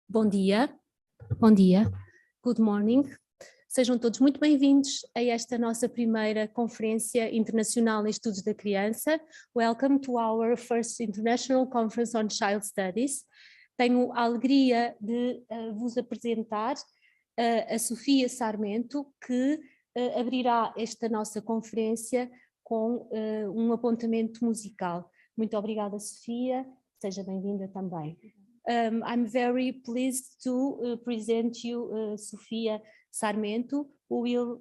Bom dia, bom dia, good morning. Sejam todos muito bem-vindos a esta nossa primeira Conferência Internacional em Estudos da Criança. Welcome to our first International Conference on Child Studies. Tenho a alegria de vos apresentar a Sofia Sarmento, que abrirá esta nossa conferência com um apontamento musical. Muito obrigada, Sofia. Seja bem-vinda também. I'm very pleased to present you Sofia Sarmento, who will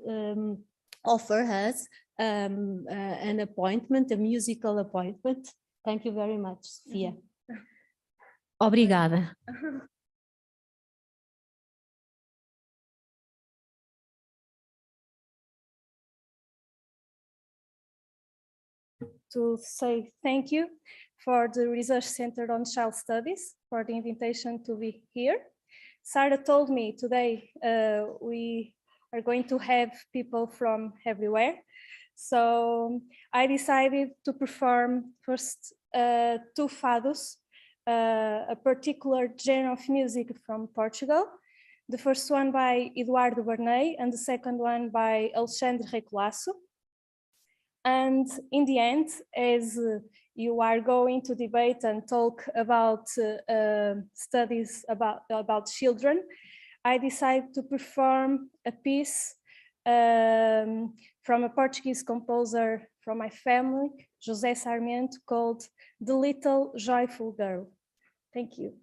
offer us an appointment, a musical appointment. Thank you very much, Sofia. Obrigada. To say thank you for the Research Center on Child Studies for the invitation to be here. Sarah told me today we are going to have people from everywhere. So I decided to perform first two fados, a particular genre of music from Portugal. The first one by Eduardo Barney and the second one by Alexandre Recolasso. And in the end, as you are going to debate and talk about studies about children, I decided to perform a piece from a Portuguese composer from my family, José Sarmento, called The Little Joyful Girl. Thank you.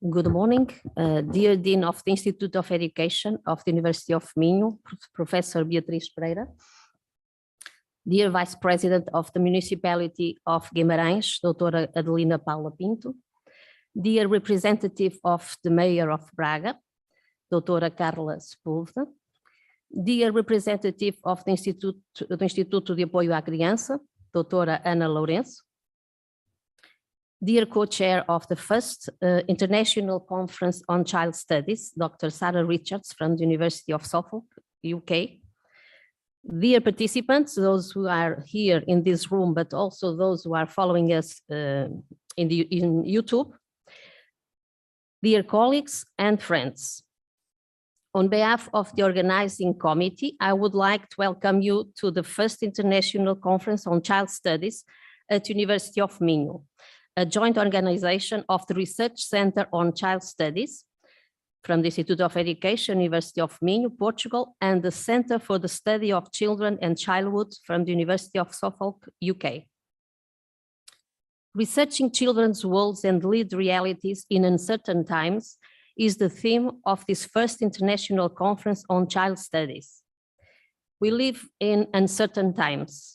Good morning, dear Dean of the Institute of Education of the University of Minho, Professor Beatriz Pereira, dear Vice President of the Municipality of Guimarães, Doutora Adelina Paula Pinto, dear representative of the Mayor of Braga, Doutora Carla Sepúlveda, dear representative of the Instituto de Apoio à Criança, Doutora Ana Lourenço, dear co-chair of the first International Conference on Child Studies, Dr. Sarah Richards from the University of Suffolk, UK, dear participants, those who are here in this room, but also those who are following us in YouTube, dear colleagues and friends. On behalf of the organizing committee, I would like to welcome you to the first International Conference on Child Studies at University of Minho, a joint organization of the Research Center on Child Studies from the Institute of Education, University of Minho, Portugal, and the Center for the Study of Children and Childhood from the University of Suffolk, UK. Researching children's worlds and lived realities in uncertain times is the theme of this first International Conference on Child Studies. We live in uncertain times.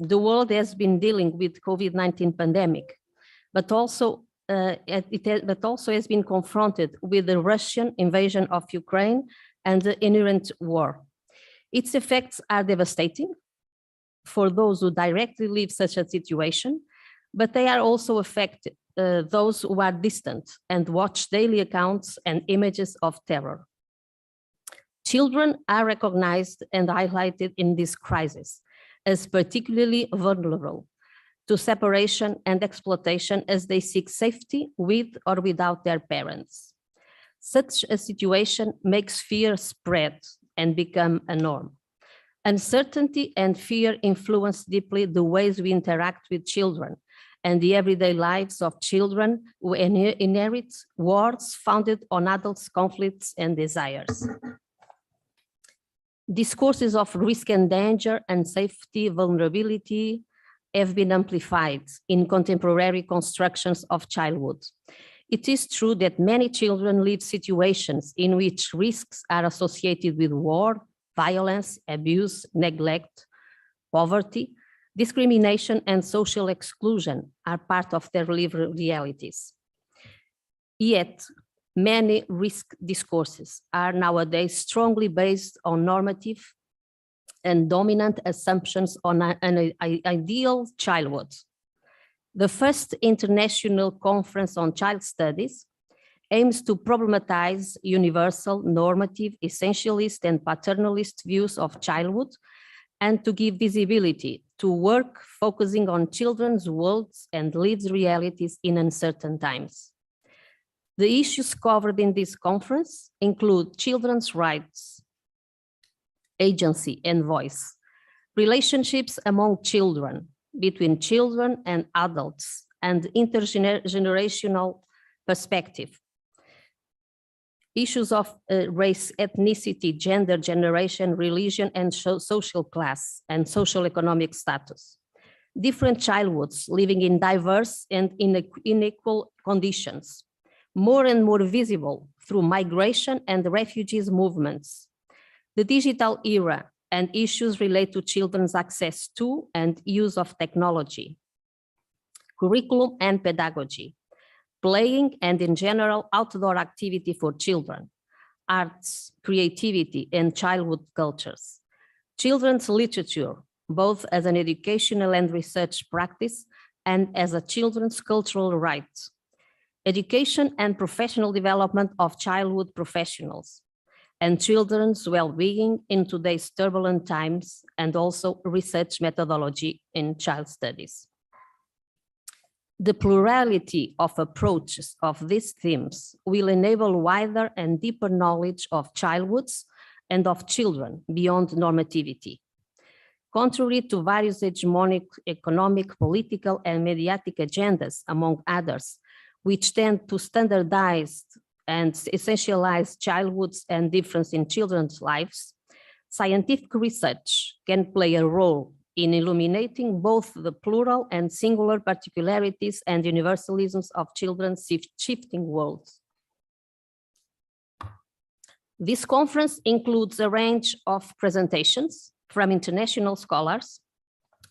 The world has been dealing with COVID-19 pandemic, but also has been confronted with the Russian invasion of Ukraine and the inherent war. Its effects are devastating for those who directly live such a situation, but they are also affecting those who are distant and watch daily accounts and images of terror. Children are recognized and highlighted in this crisis as particularly vulnerable to separation and exploitation as they seek safety with or without their parents. Such a situation makes fear spread and become a norm. Uncertainty and fear influence deeply the ways we interact with children and the everyday lives of children who inherit worlds founded on adults' conflicts and desires. Discourses of risk and danger and safety, vulnerability have been amplified in contemporary constructions of childhood. It is true that many children live situations in which risks are associated with war, violence, abuse, neglect, poverty, discrimination, and social exclusion are part of their lived realities. Yet, many risk discourses are nowadays strongly based on normative and dominant assumptions on an ideal childhood. The first International Conference on Child Studies aims to problematize universal, normative, essentialist, and paternalist views of childhood and to give visibility to work focusing on children's worlds and lived realities in uncertain times. The issues covered in this conference include children's rights, agency and voice, relationships among children, between children and adults, and intergenerational perspective, issues of race, ethnicity, gender, generation, religion, and social class and social economic status, different childhoods living in diverse and unequal conditions, more and more visible through migration and refugees movements, the digital era and issues related to children's access to and use of technology, curriculum and pedagogy, playing and in general outdoor activity for children, arts, creativity and childhood cultures, children's literature, both as an educational and research practice and as a children's cultural right, education and professional development of childhood professionals, and children's well-being in today's turbulent times, and also research methodology in child studies. The plurality of approaches of these themes will enable wider and deeper knowledge of childhoods and of children beyond normativity. Contrary to various hegemonic economic, political, and mediatic agendas, among others, which tend to standardize and essentialize childhoods and difference in children's lives, scientific research can play a role in illuminating both the plural and singular particularities and universalisms of children's shifting worlds. This conference includes a range of presentations from international scholars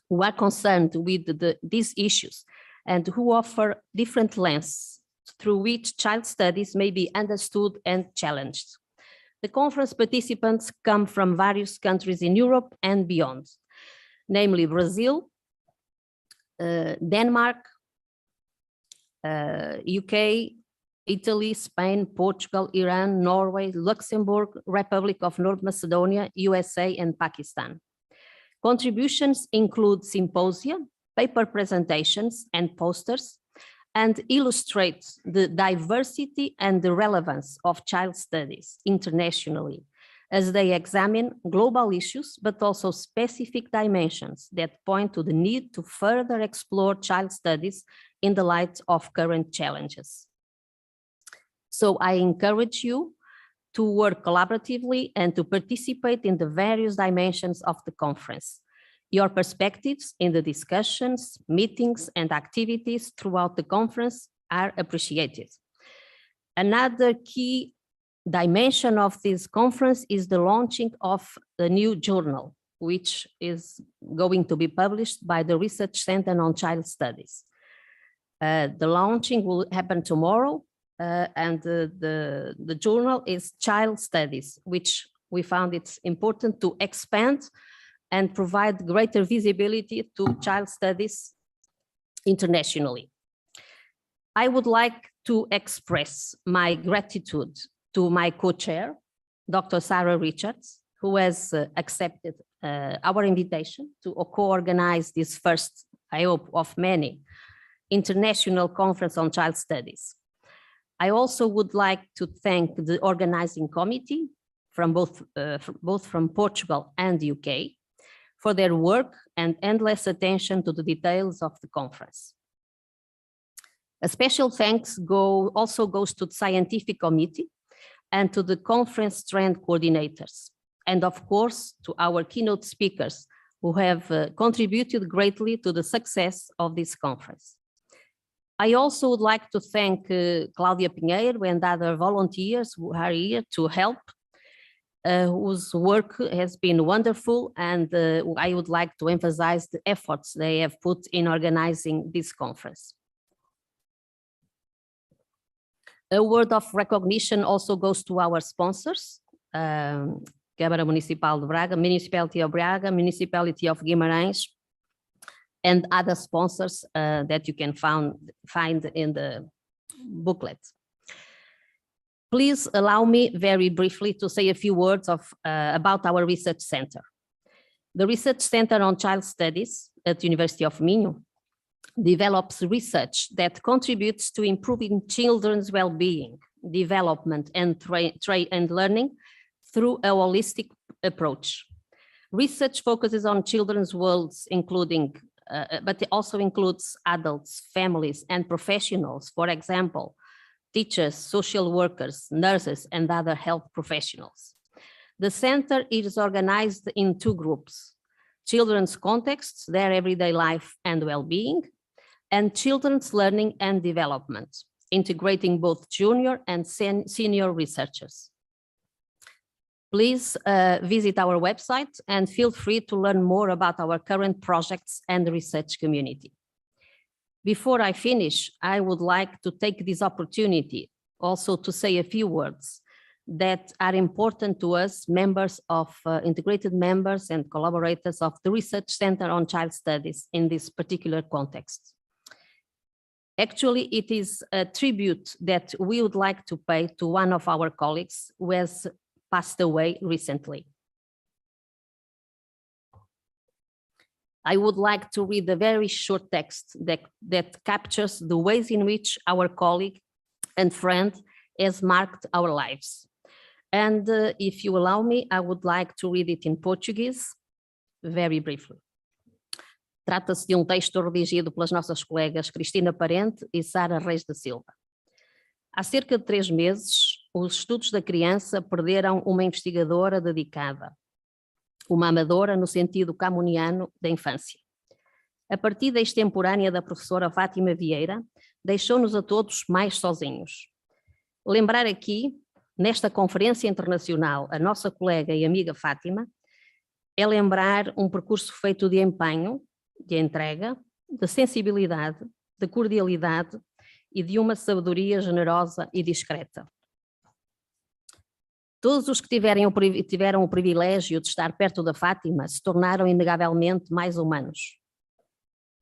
who are concerned with these issues and who offer different lenses through which child studies may be understood and challenged. The conference participants come from various countries in Europe and beyond, namely Brazil, Denmark, UK, Italy, Spain, Portugal, Iran, Norway, Luxembourg, Republic of North Macedonia, USA, and Pakistan. Contributions include symposia, paper presentations, and posters, and illustrate the diversity and the relevance of child studies internationally as they examine global issues, but also specific dimensions that point to the need to further explore child studies in the light of current challenges. So I encourage you to work collaboratively and to participate in the various dimensions of the conference. Your perspectives in the discussions, meetings, and activities throughout the conference are appreciated. Another key dimension of this conference is the launching of a new journal, which is going to be published by the Research Center on Child Studies. The launching will happen tomorrow, and the journal is Child Studies, which we found it's important to expand and provide greater visibility to child studies internationally. I would like to express my gratitude to my co-chair, Dr. Sarah Richards, who has accepted our invitation to co-organize this first, I hope, of many international conference on child studies. I also would like to thank the organizing committee from both from Portugal and the UK for their work and endless attention to the details of the conference. A special thanks also goes to the scientific committee and to the conference trend coordinators, and of course to our keynote speakers who have contributed greatly to the success of this conference. I also would like to thank Claudia Pinheiro and other volunteers who are here to help, whose work has been wonderful, and I would like to emphasize the efforts they have put in organizing this conference. A word of recognition also goes to our sponsors, Câmara Municipal de Braga, Municipality of Braga, Municipality of Guimarães, and other sponsors that you can find in the booklet. Please allow me very briefly to say a few words about our research center. The Research Center on Child Studies at the University of Minho develops research that contributes to improving children's well-being, development, and learning through a holistic approach. Research focuses on children's worlds, but it also includes adults, families, and professionals, for example, teachers, social workers, nurses, and other health professionals. The center is organized in two groups: children's contexts, their everyday life and well-being, and children's learning and development, integrating both junior and senior researchers. Please visit our website and feel free to learn more about our current projects and the research community. Before I finish, I would like to take this opportunity also to say a few words that are important to us, integrated members and collaborators of the Research Center on Child Studies in this particular context. Actually, it is a tribute that we would like to pay to one of our colleagues who has passed away recently. I would like to read a very short text that captures the ways in which our colleague and friend has marked our lives. And if you allow me, I would like to read it in Portuguese, very briefly. Trata-se de texto redigido pelas nossas colegas Cristina Parente e Sara Reis da Silva. Há cerca de 3 meses, os estudos da criança perderam uma investigadora dedicada. uma amadora no sentido camuniano da infância. A partida extemporânea da professora Fátima Vieira deixou-nos a todos mais sozinhos. Lembrar aqui, nesta conferência internacional, a nossa colega e amiga Fátima, é lembrar um percurso feito de empenho, de entrega, de sensibilidade, de cordialidade e de uma sabedoria generosa e discreta. Todos os que tiveram o privilégio de estar perto da Fátima se tornaram inegavelmente mais humanos.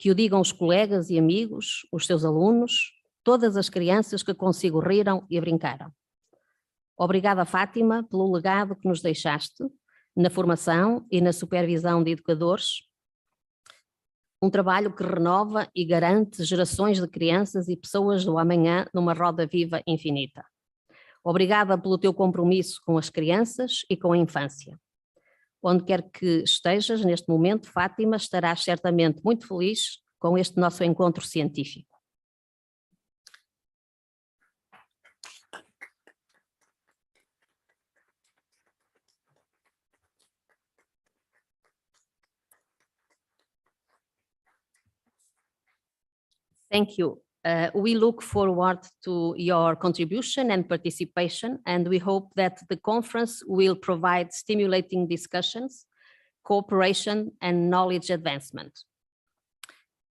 Que o digam os colegas e amigos, os seus alunos, todas as crianças que consigo riram e brincaram. Obrigada, Fátima, pelo legado que nos deixaste na formação e na supervisão de educadores, um trabalho que renova e garante gerações de crianças e pessoas do amanhã numa roda viva infinita. Obrigada pelo teu compromisso com as crianças e com a infância. Onde quer que estejas neste momento, Fátima, estarás certamente muito feliz com este nosso encontro científico. Thank you. We look forward to your contribution and participation, and we hope that the conference will provide stimulating discussions, cooperation, and knowledge advancement.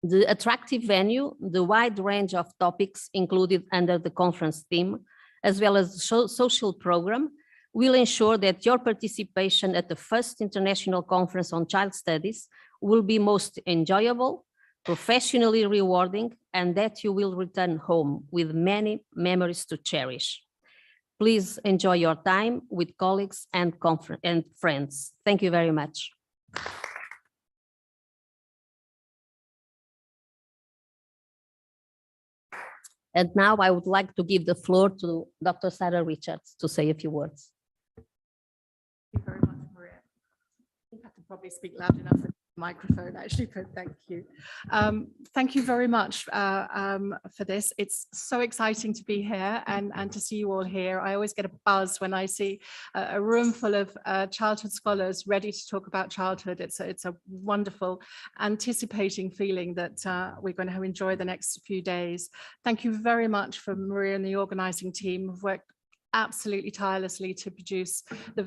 The attractive venue, the wide range of topics included under the conference theme, as well as the social program, will ensure that your participation at the first International Conference on Child Studies will be most enjoyable, professionally rewarding, and that you will return home with many memories to cherish. Please enjoy your time with colleagues and friends. Thank you very much. And now I would like to give the floor to Dr. Sarah Richards to say a few words. Thank you very much, Maria. I think I can probably speak loud enough with the microphone, actually, but thank you. Thank you very much for this. It's so exciting to be here and to see you all here. I always get a buzz when I see a room full of childhood scholars ready to talk about childhood. It's a wonderful, anticipating feeling that we're going to enjoy the next few days. Thank you very much for Maria and the organizing team who've worked absolutely tirelessly to produce the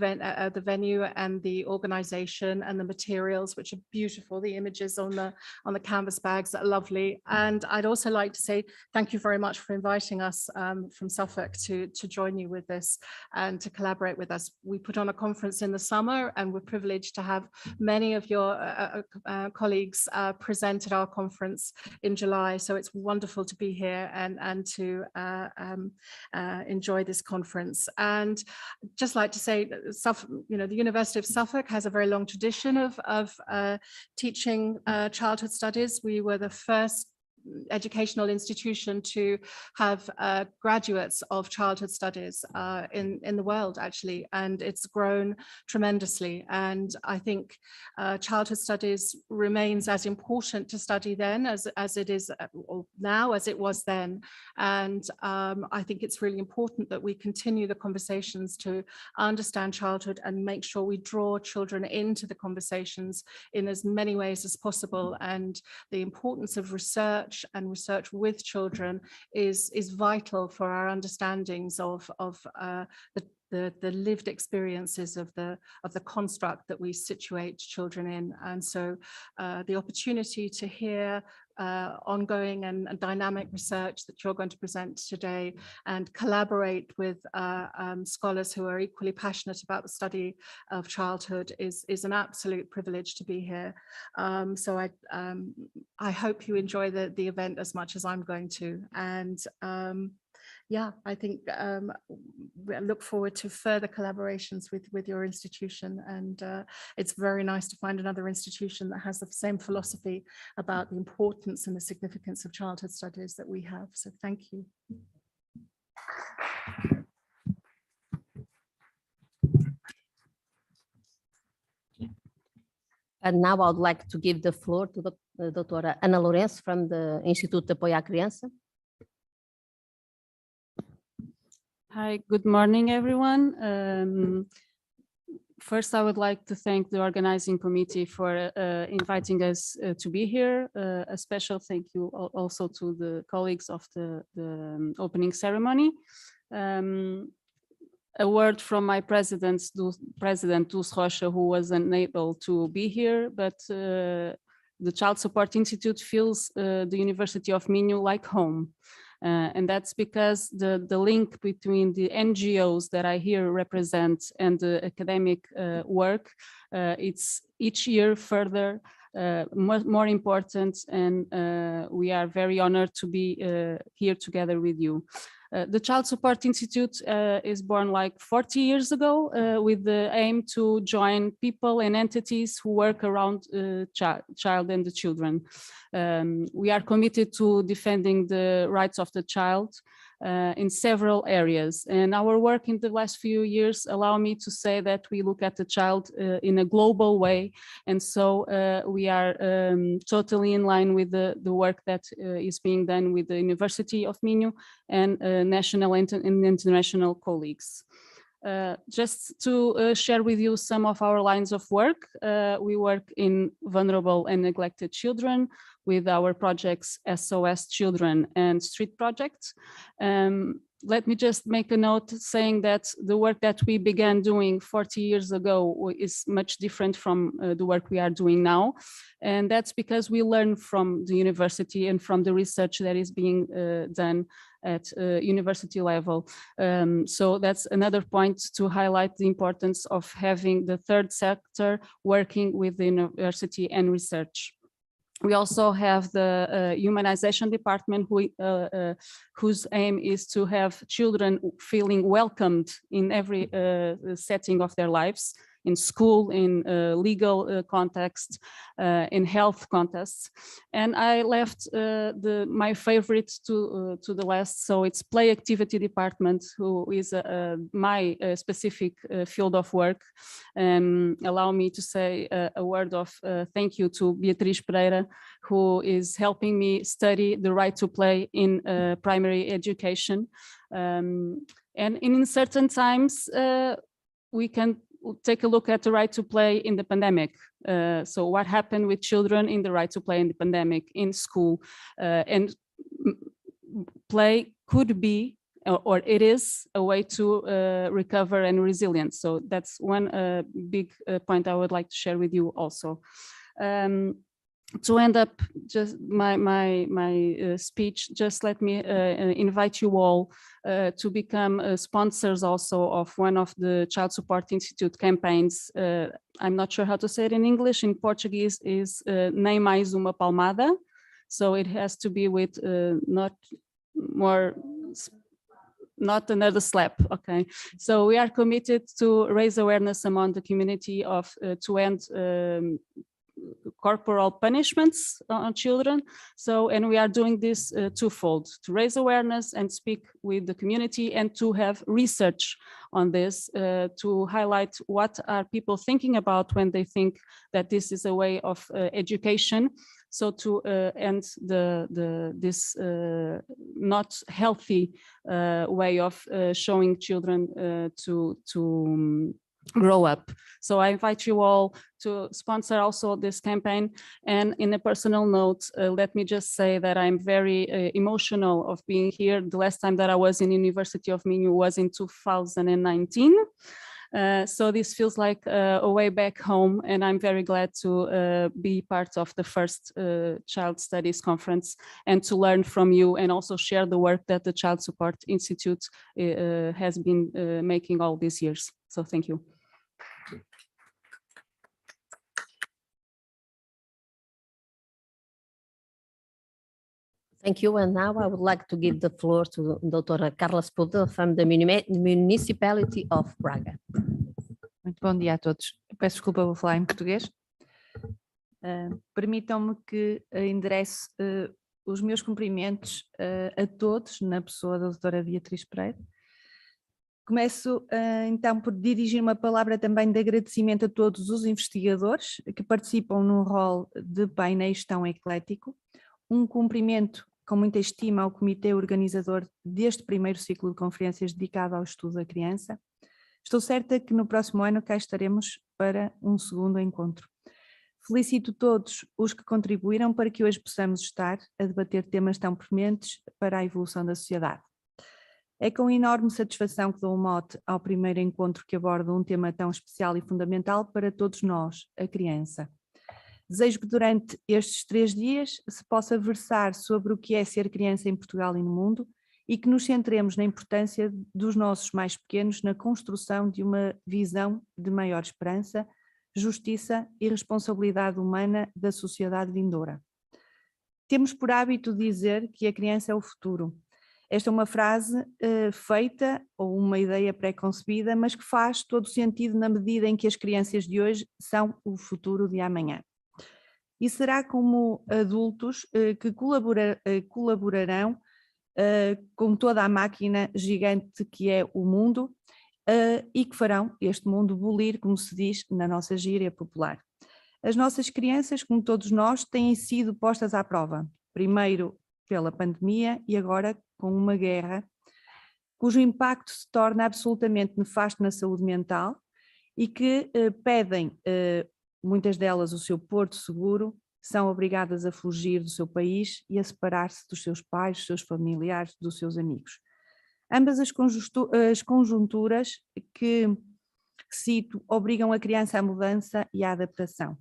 venue and the organization and the materials, which are beautiful. The images on the canvas bags are lovely. And I'd also like to say thank you very much for inviting us from Suffolk to join you with this and to collaborate with us. We put on a conference in the summer and we're privileged to have many of your colleagues present at our conference in July. So it's wonderful to be here and to enjoy this conference. And just like to say, the University of Suffolk has a very long tradition of teaching childhood studies. We were the first educational institution to have graduates of childhood studies in the world, actually, and it's grown tremendously. And I think childhood studies remains as important to study then as it is now as it was then. And I think it's really important that we continue the conversations to understand childhood and make sure we draw children into the conversations in as many ways as possible. And the importance of research and research with children is vital for our understandings of the lived experiences of the construct that we situate children in. And so the opportunity to hear ongoing and dynamic research that you're going to present today and collaborate with scholars who are equally passionate about the study of childhood is an absolute privilege to be here. So I hope you enjoy the event as much as I'm going to. And yeah, I think we look forward to further collaborations with your institution, and it's very nice to find another institution that has the same philosophy about the importance and the significance of childhood studies that we have. So thank you. And now I would like to give the floor to the Dra. Ana Lourenço from the Instituto de Apoio à Criança. Hi, good morning, everyone. First, I would like to thank the organizing committee for inviting us to be here. A special thank you also to the colleagues of the opening ceremony. A word from my President Dulce Rocha, who was unable to be here, but the Child Support Institute feels the University of Minho like home. And that's because the link between the NGOs that I here represent and the academic work, it's each year further more important, and we are very honored to be here together with you. The Child Support Institute is born like 40 years ago with the aim to join people and entities who work around child and the children. We are committed to defending the rights of the child in several areas, and our work in the last few years allow me to say that we look at the child in a global way, and so we are totally in line with the work that is being done with the University of Minho and national and international colleagues. Just to share with you some of our lines of work, we work in vulnerable and neglected children with our projects SOS Children and Street Project. Let me just make a note saying that the work that we began doing 40 years ago is much different from the work we are doing now. And that's because we learn from the university and from the research that is being done at university level. So that's another point to highlight the importance of having the third sector working with the university and research. We also have the humanization department whose aim is to have children feeling welcomed in every setting of their lives, in school, in legal context, in health contexts. And I left my favorite to the last, so it's play activity department, who is my specific field of work. Allow me to say a word of thank you to Beatriz Pereira, who is helping me study the right to play in primary education. And in certain times, we can take a look at the right to play in the pandemic. So what happened with children in the right to play in the pandemic in school, and play could be, or it is, a way to recover and resilience. So that's one big point I would like to share with you also. To end up just my speech, just let me invite you all to become sponsors also of one of the Child Support Institute campaigns. I'm not sure how to say it in English. In Portuguese is Nem Mais Uma Palmada. So it has to be with not another slap. Okay, so we are committed to raise awareness among the community of to end corporal punishments on children. So, and we are doing this twofold: to raise awareness and speak with the community, and to have research on this to highlight what are people thinking about when they think that this is a way of education. So to end this not healthy way of showing children to grow up. So I invite you all to sponsor also this campaign. And in a personal note, let me just say that I'm very emotional of being here. The last time that I was in University of Minho was in 2019. So this feels like a way back home, and I'm very glad to be part of the first Child Studies Conference and to learn from you, and also share the work that the Child Support Institute has been making all these years. So thank you. Thank you. And now I would like to give the floor to Dra. Carla Sepúlveda from the Municipality of Braga. Muito bom dia a todos. Peço desculpa, vou falar em português. Permitam-me que endereço os meus cumprimentos a todos, na pessoa da doutora Beatriz Pereira. Começo então por dirigir uma palavra também de agradecimento a todos os investigadores que participam num rol de painéis tão eclético. Um cumprimento com muita estima ao comitê organizador deste primeiro ciclo de conferências dedicado ao estudo da criança. Estou certa que no próximo ano cá estaremos para um segundo encontro. Felicito todos os que contribuíram para que hoje possamos estar a debater temas tão prementes para a evolução da sociedade. É com enorme satisfação que dou um mote ao primeiro encontro que aborda um tema tão especial e fundamental para todos nós, a criança. Desejo que durante estes 3 dias se possa versar sobre o que é ser criança em Portugal e no mundo e que nos centremos na importância dos nossos mais pequenos na construção de uma visão de maior esperança, justiça e responsabilidade humana da sociedade vindoura. Temos por hábito dizer que a criança é o futuro. Esta é uma frase feita ou uma ideia pré-concebida, mas que faz todo sentido na medida em que as crianças de hoje são o futuro de amanhã. E será como adultos que colaborarão com toda a máquina gigante que é o mundo e que farão este mundo bulir, como se diz na nossa gíria popular. As nossas crianças, como todos nós, têm sido postas à prova, primeiro pela pandemia e agora com uma guerra, cujo impacto se torna absolutamente nefasto na saúde mental e que pedem, muitas delas, o seu porto seguro, são obrigadas a fugir do seu país e a separar-se dos seus pais, dos seus familiares, dos seus amigos. Ambas as conjunturas que cito obrigam a criança à mudança e à adaptação.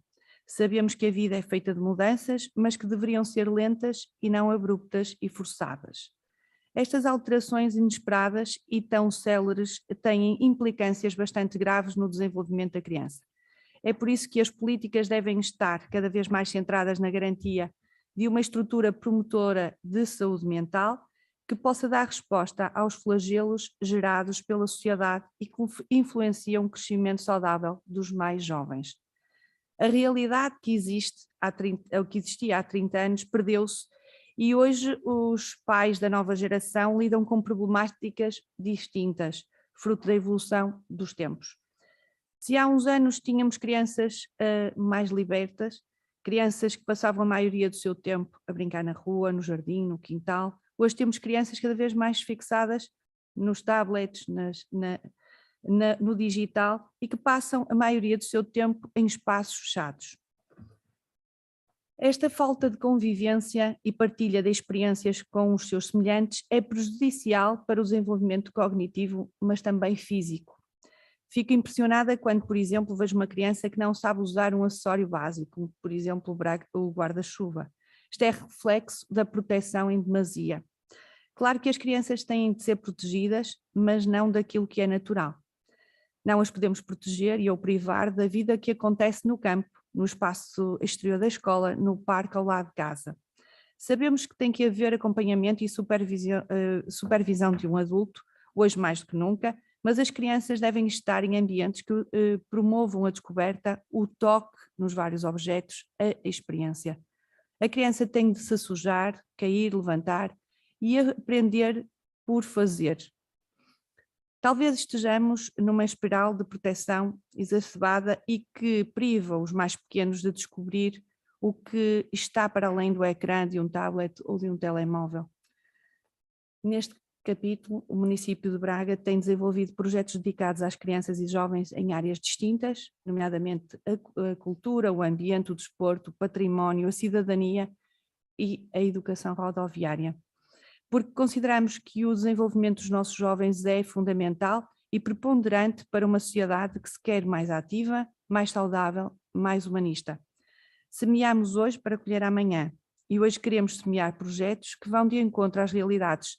Sabemos que a vida é feita de mudanças, mas que deveriam ser lentas e não abruptas e forçadas. Estas alterações inesperadas e tão céleres têm implicâncias bastante graves no desenvolvimento da criança. É por isso que as políticas devem estar cada vez mais centradas na garantia de uma estrutura promotora de saúde mental que possa dar resposta aos flagelos gerados pela sociedade e que influenciam o crescimento saudável dos mais jovens. A realidade que existia há 30 anos perdeu-se e hoje os pais da nova geração lidam com problemáticas distintas, fruto da evolução dos tempos. Se há uns anos tínhamos crianças mais libertas, crianças que passavam a maioria do seu tempo a brincar na rua, no jardim, no quintal, hoje temos crianças cada vez mais fixadas nos tablets, no digital e que passam a maioria do seu tempo em espaços fechados. Esta falta de convivência e partilha de experiências com os seus semelhantes é prejudicial para o desenvolvimento cognitivo, mas também físico. Fico impressionada quando, por exemplo, vejo uma criança que não sabe usar um acessório básico, como, por exemplo, o guarda-chuva. Isto é reflexo da proteção em demasia. Claro que as crianças têm de ser protegidas, mas não daquilo que é natural. Não as podemos proteger e ou privar da vida que acontece no campo, no espaço exterior da escola, no parque ao lado de casa. Sabemos que tem que haver acompanhamento e supervisão de um adulto, hoje mais do que nunca, mas as crianças devem estar em ambientes que promovam a descoberta, o toque nos vários objetos, a experiência. A criança tem de se sujar, cair, levantar e aprender por fazer. Talvez estejamos numa espiral de proteção exacerbada e que priva os mais pequenos de descobrir o que está para além do ecrã de um tablet ou de um telemóvel. Neste capítulo, o município de Braga tem desenvolvido projetos dedicados às crianças e jovens em áreas distintas, nomeadamente a cultura, o ambiente, o desporto, o património, a cidadania e a educação rodoviária. Porque consideramos que o desenvolvimento dos nossos jovens é fundamental e preponderante para uma sociedade que se quer mais ativa, mais saudável, mais humanista. Semeamos hoje para colher amanhã e hoje queremos semear projetos que vão de encontro às realidades,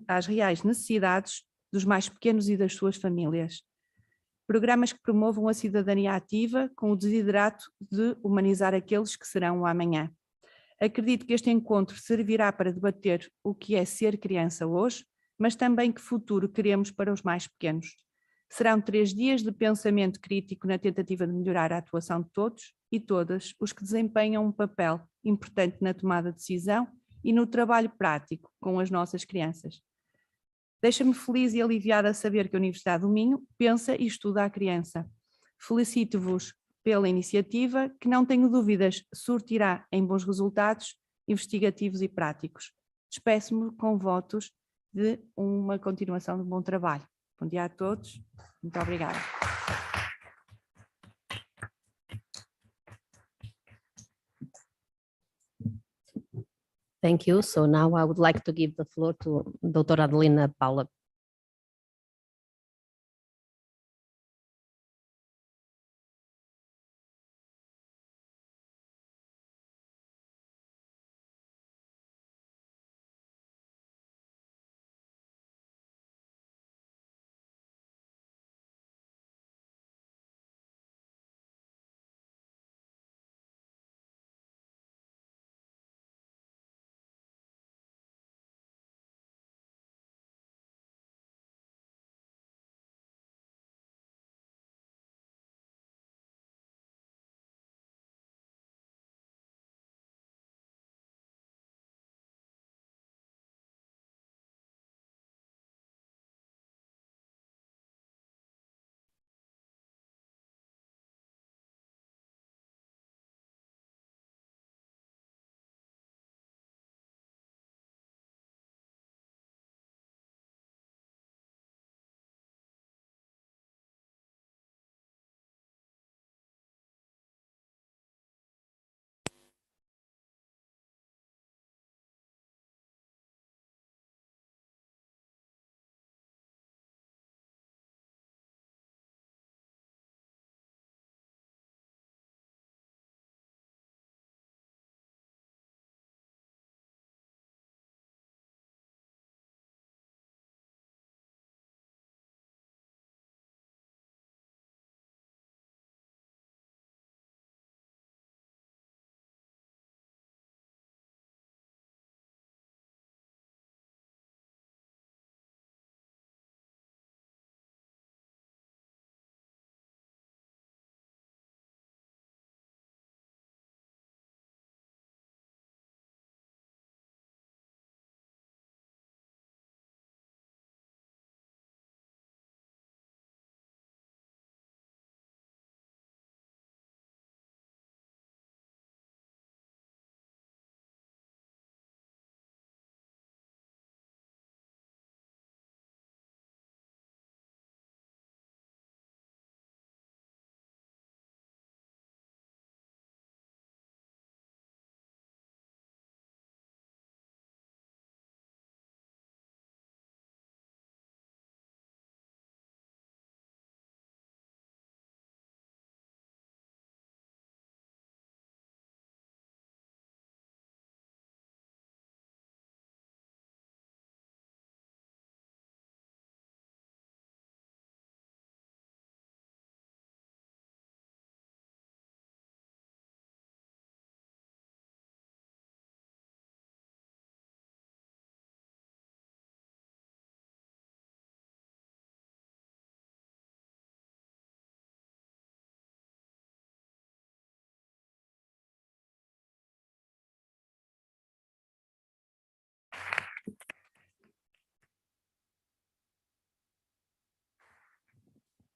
às reais necessidades dos mais pequenos e das suas famílias. Programas que promovam a cidadania ativa com o desiderato de humanizar aqueles que serão o amanhã. Acredito que este encontro servirá para debater o que é ser criança hoje, mas também que futuro queremos para os mais pequenos. Serão 3 dias de pensamento crítico na tentativa de melhorar a atuação de todos e todas os que desempenham um papel importante na tomada de decisão e no trabalho prático com as nossas crianças. Deixa-me feliz e aliviada a saber que a Universidade do Minho pensa e estuda a criança. Felicito-vos pela iniciativa, que não tenho dúvidas surtirá em bons resultados investigativos e práticos. Despeço-me com votos de uma continuação de bom trabalho. Bom dia a todos. Muito obrigada. Thank you. So now I would like to give the floor to Dr. Adelina Paula.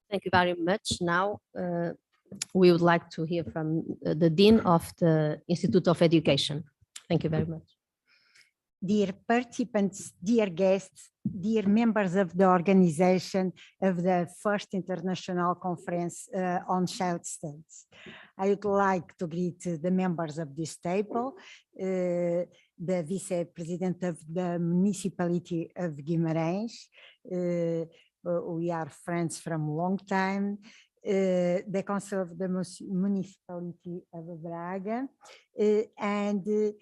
Thank you very much. Now, we would like to hear from the Dean of the Institute of Education. Thank you very much. Dear participants, dear guests, dear members of the organization of the first international conference on child studies. I would like to greet the members of this table, the Vice President of the Municipality of Guimarães. We are friends from a long time. The Council of the Municipality of Braga, and the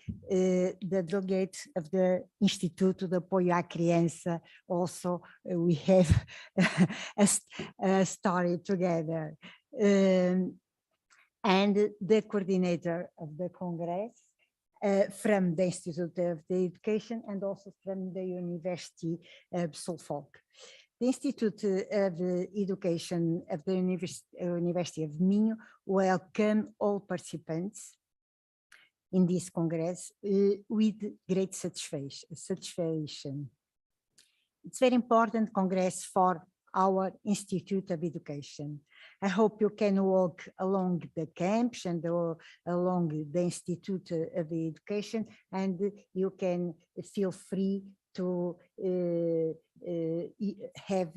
delegate of the Instituto de Apoio à Criança. Also, we have a story together. And the coordinator of the Congress from the Institute of the Education and also from the University of Suffolk. The Institute of Education of the University of Minho welcome all participants in this Congress with great satisfaction. It's very important Congress for our Institute of Education. I hope you can walk along the campus and along the Institute of Education, and you can feel free to have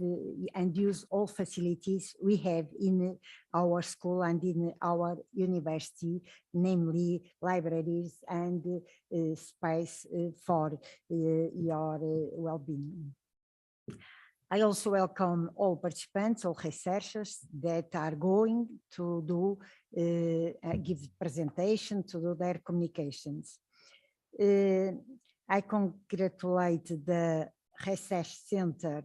and use all facilities we have in our school and in our university, namely libraries and space for your well-being. I also welcome all participants, all researchers that are going to do, give presentation, to do their communications. I congratulate the Research Center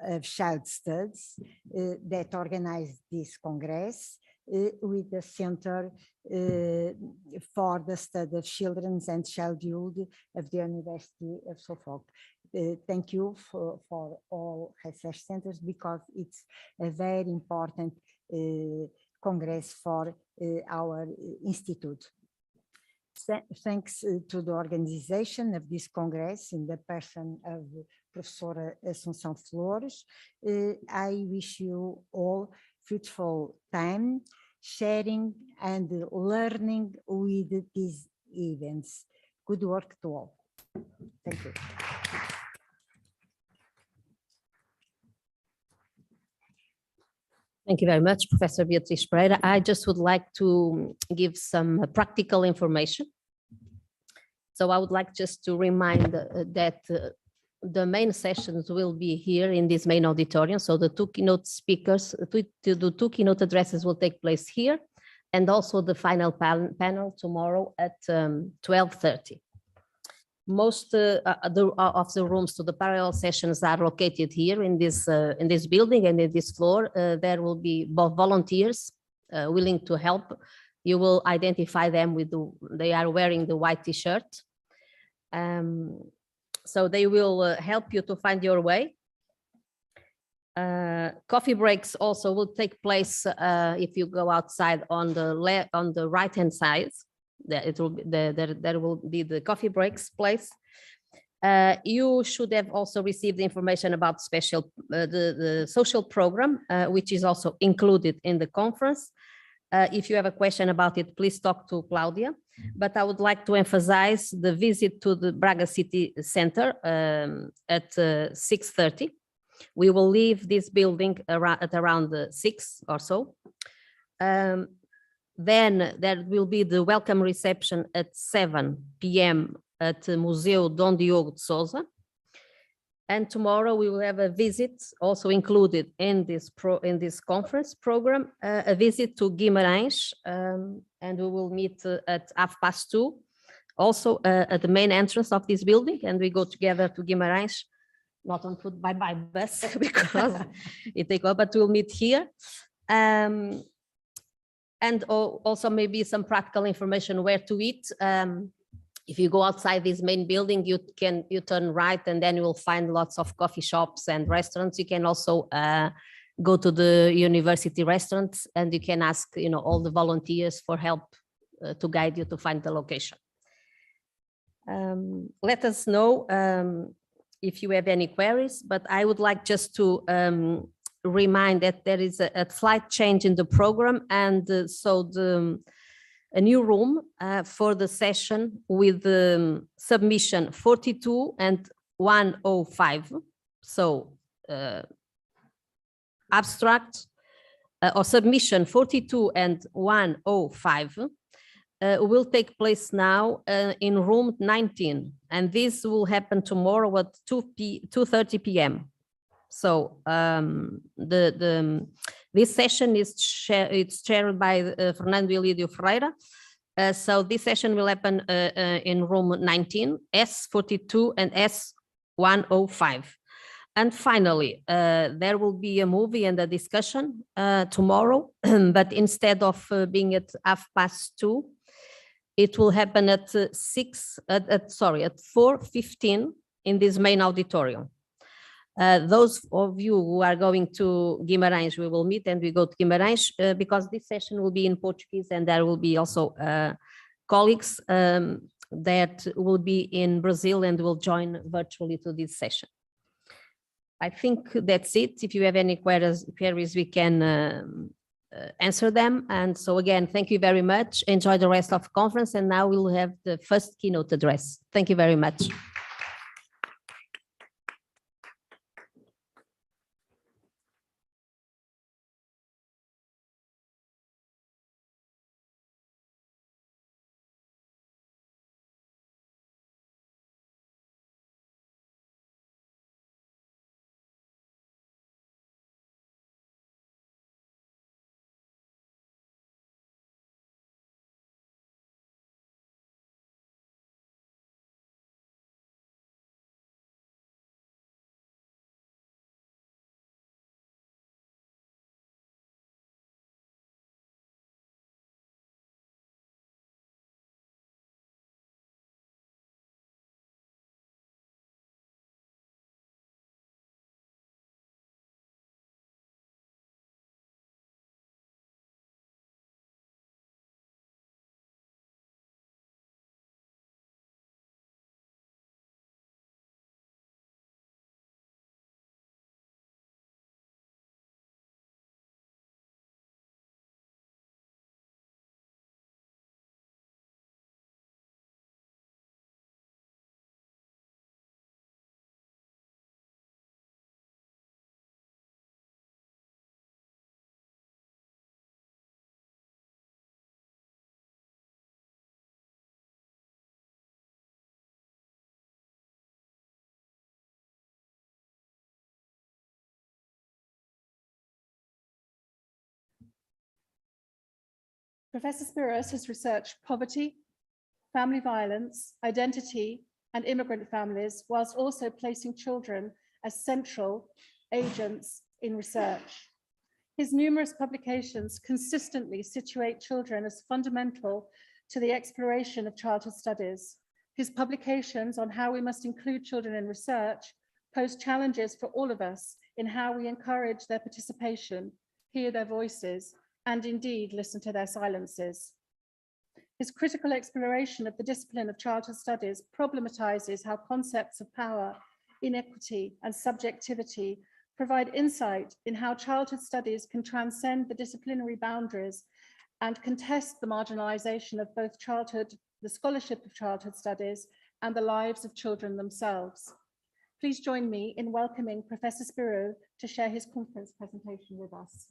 of Child Studies that organized this Congress with the Center for the Study of Children and Childhood of the University of Suffolk. Thank you for all research centers, because it's a very important Congress for our institute. Thanks to the organization of this Congress in the person of Professora Assunção Flores, I wish you all fruitful time sharing and learning with these events. Good work to all. Thank you. Thank you very much, Professor Beatriz Pereira. I just would like to give some practical information. So I would like just to remind that the main sessions will be here in this main auditorium. So the two keynote speakers, the two keynote addresses will take place here, and also the final panel tomorrow at 12:30. Most of the rooms to the parallel sessions are located here in this building and in this floor. There will be both volunteers willing to help. You will identify them with they are wearing the white t-shirt. So they will help you to find your way. Coffee breaks also will take place if you go outside on the right hand side. There will be the coffee breaks place. You should have also received the information about the social program, which is also included in the conference. If you have a question about it, please talk to Claudia. But I would like to emphasize the visit to the Braga City Center at 6:30. We will leave this building at around 6 or so. Then there will be the welcome reception at 7 p.m. at Museu Dom Diogo de Sousa. And tomorrow we will have a visit also included in this conference program, a visit to Guimarães, and we will meet at 2:30, also at the main entrance of this building, and we go together to Guimarães, not on foot by bus because it takes over, but we'll meet here. And also maybe some practical information where to eat. If you go outside this main building, you turn right, and then you will find lots of coffee shops and restaurants. You can also go to the university restaurants, and you can ask, all the volunteers for help to guide you to find the location. Let us know if you have any queries, but I would like just to remind that there is a slight change in the program, and so a new room for the session with the submission 42 and 105. So abstract or submission 42 and 105 will take place now in room 19, and this will happen tomorrow at 2:30 p.m. So this session is chaired by Fernando Elidio Ferreira. So this session will happen in room 19, S42 and S105. And finally, there will be a movie and a discussion tomorrow, but instead of being at 2:30, it will happen at 4:15 in this main auditorium. Those of you who are going to Guimarães, we will meet and we go to Guimarães because this session will be in Portuguese, and there will be also colleagues that will be in Brazil and will join virtually to this session. I think that's it. If you have any queries we can answer them. And so again, thank you very much. Enjoy the rest of the conference. And now we'll have the first keynote address. Thank you very much. Professor Spyros has researched poverty, family violence, identity, and immigrant families, whilst also placing children as central agents in research. His numerous publications consistently situate children as fundamental to the exploration of childhood studies. His publications on how we must include children in research pose challenges for all of us in how we encourage their participation, hear their voices, and indeed listen to their silences. His critical exploration of the discipline of childhood studies problematizes how concepts of power, inequity, and subjectivity provide insight in how childhood studies can transcend the disciplinary boundaries and contest the marginalization of both childhood, the scholarship of childhood studies, and the lives of children themselves. Please join me in welcoming Professor Spyrou to share his conference presentation with us.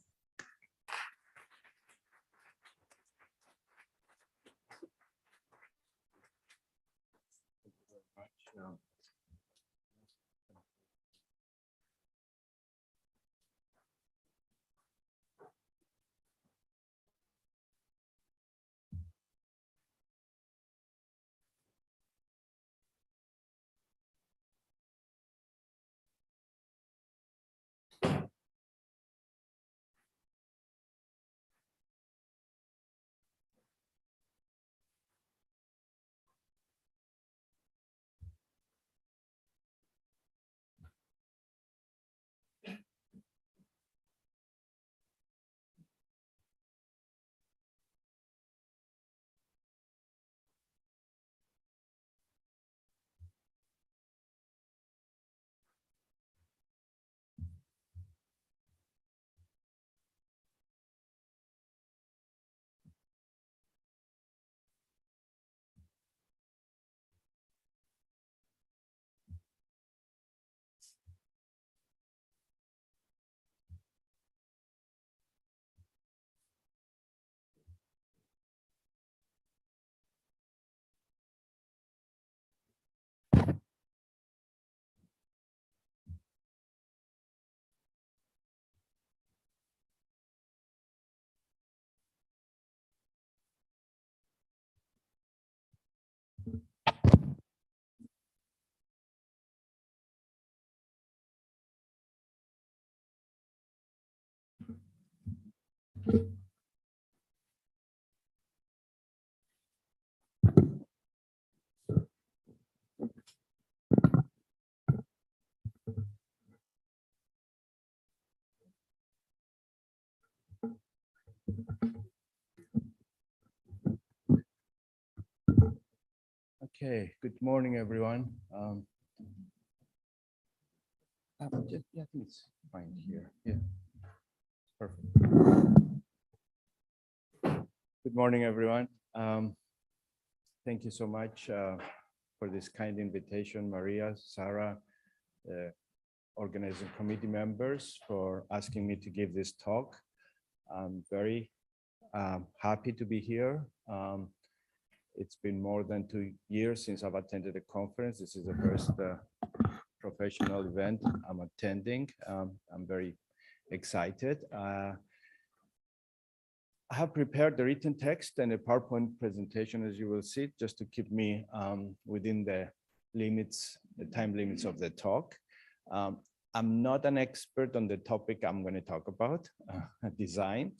Okay, good morning, everyone. I think it's fine here. Yeah, perfect. Good morning, everyone. Thank you so much for this kind invitation, Maria, Sarah, organizing committee members, for asking me to give this talk. I'm very happy to be here. It's been more than 2 years since I've attended a conference. This is the first professional event I'm attending. I'm very excited. I have prepared the written text and a PowerPoint presentation, as you will see, just to keep me within the limits, the time limits of the talk. I'm not an expert on the topic I'm going to talk about, design.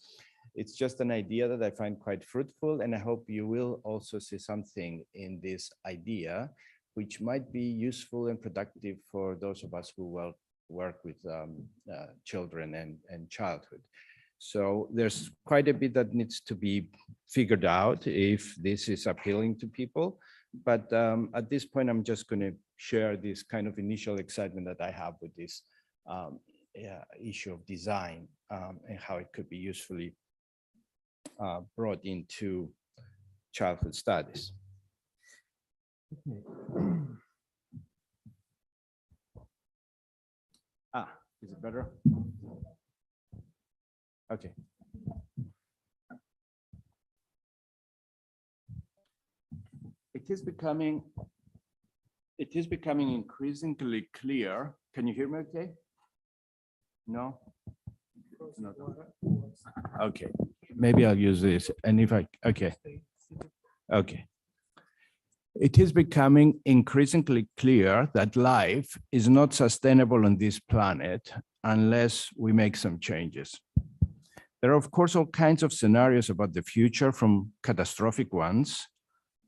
It's just an idea that I find quite fruitful, and I hope you will also see something in this idea, which might be useful and productive for those of us who work with children and childhood. So there's quite a bit that needs to be figured out if this is appealing to people. But at this point, I'm just going to share this kind of initial excitement that I have with this issue of design and how it could be usefully brought into childhood studies. Okay. Is it better? Okay. It is becoming increasingly clear. Can you hear me okay? No? It's not. Okay. maybe I'll use this. And if I, okay. Okay. It is becoming increasingly clear that life is not sustainable on this planet unless we make some changes. There are, of course, all kinds of scenarios about the future, from catastrophic ones,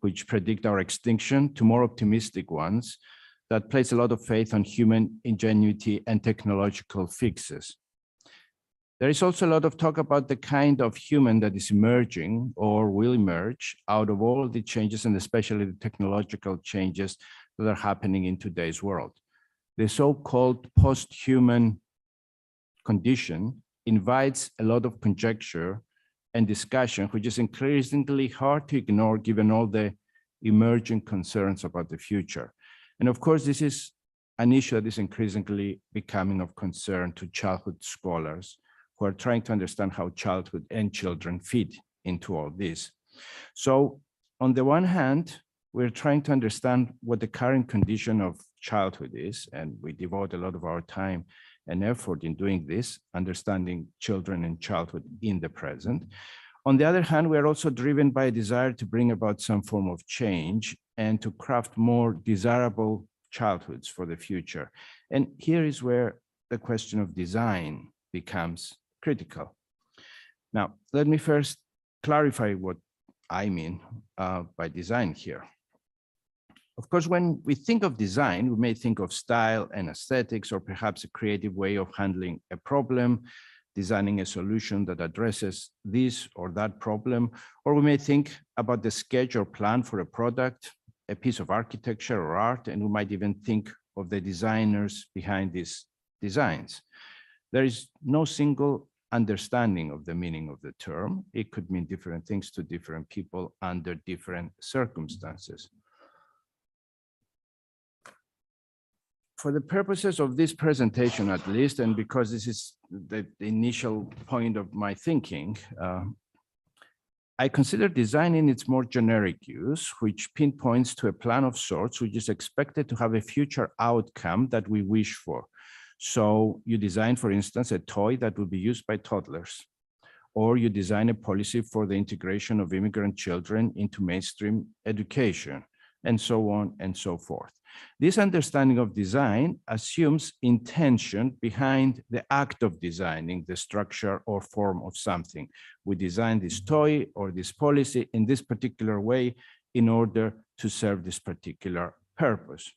which predict our extinction, to more optimistic ones that place a lot of faith on human ingenuity and technological fixes. There is also a lot of talk about the kind of human that is emerging or will emerge out of all the changes, and especially the technological changes that are happening in today's world. The so-called post-human condition invites a lot of conjecture and discussion, which is increasingly hard to ignore given all the emerging concerns about the future. And of course, this is an issue that is increasingly becoming of concern to childhood scholars who are trying to understand how childhood and children fit into all this. So on the one hand, we're trying to understand what the current condition of childhood is, and we devote a lot of our time and effort in doing this, understanding children and childhood in the present. On the other hand, we are also driven by a desire to bring about some form of change and to craft more desirable childhoods for the future. And here is where the question of design becomes critical. Now, let me first clarify what I mean by design here. Of course, when we think of design, we may think of style and aesthetics, or perhaps a creative way of handling a problem, designing a solution that addresses this or that problem, or we may think about the sketch or plan for a product, a piece of architecture or art, and we might even think of the designers behind these designs. There is no single understanding of the meaning of the term. It could mean different things to different people under different circumstances. For the purposes of this presentation, at least, and because this is the initial point of my thinking, I consider design in its more generic use, which pinpoints to a plan of sorts, which is expected to have a future outcome that we wish for. So you design, for instance, a toy that will be used by toddlers, or you design a policy for the integration of immigrant children into mainstream education, and so on and so forth. This understanding of design assumes intention behind the act of designing the structure or form of something. We design this toy or this policy in this particular way in order to serve this particular purpose.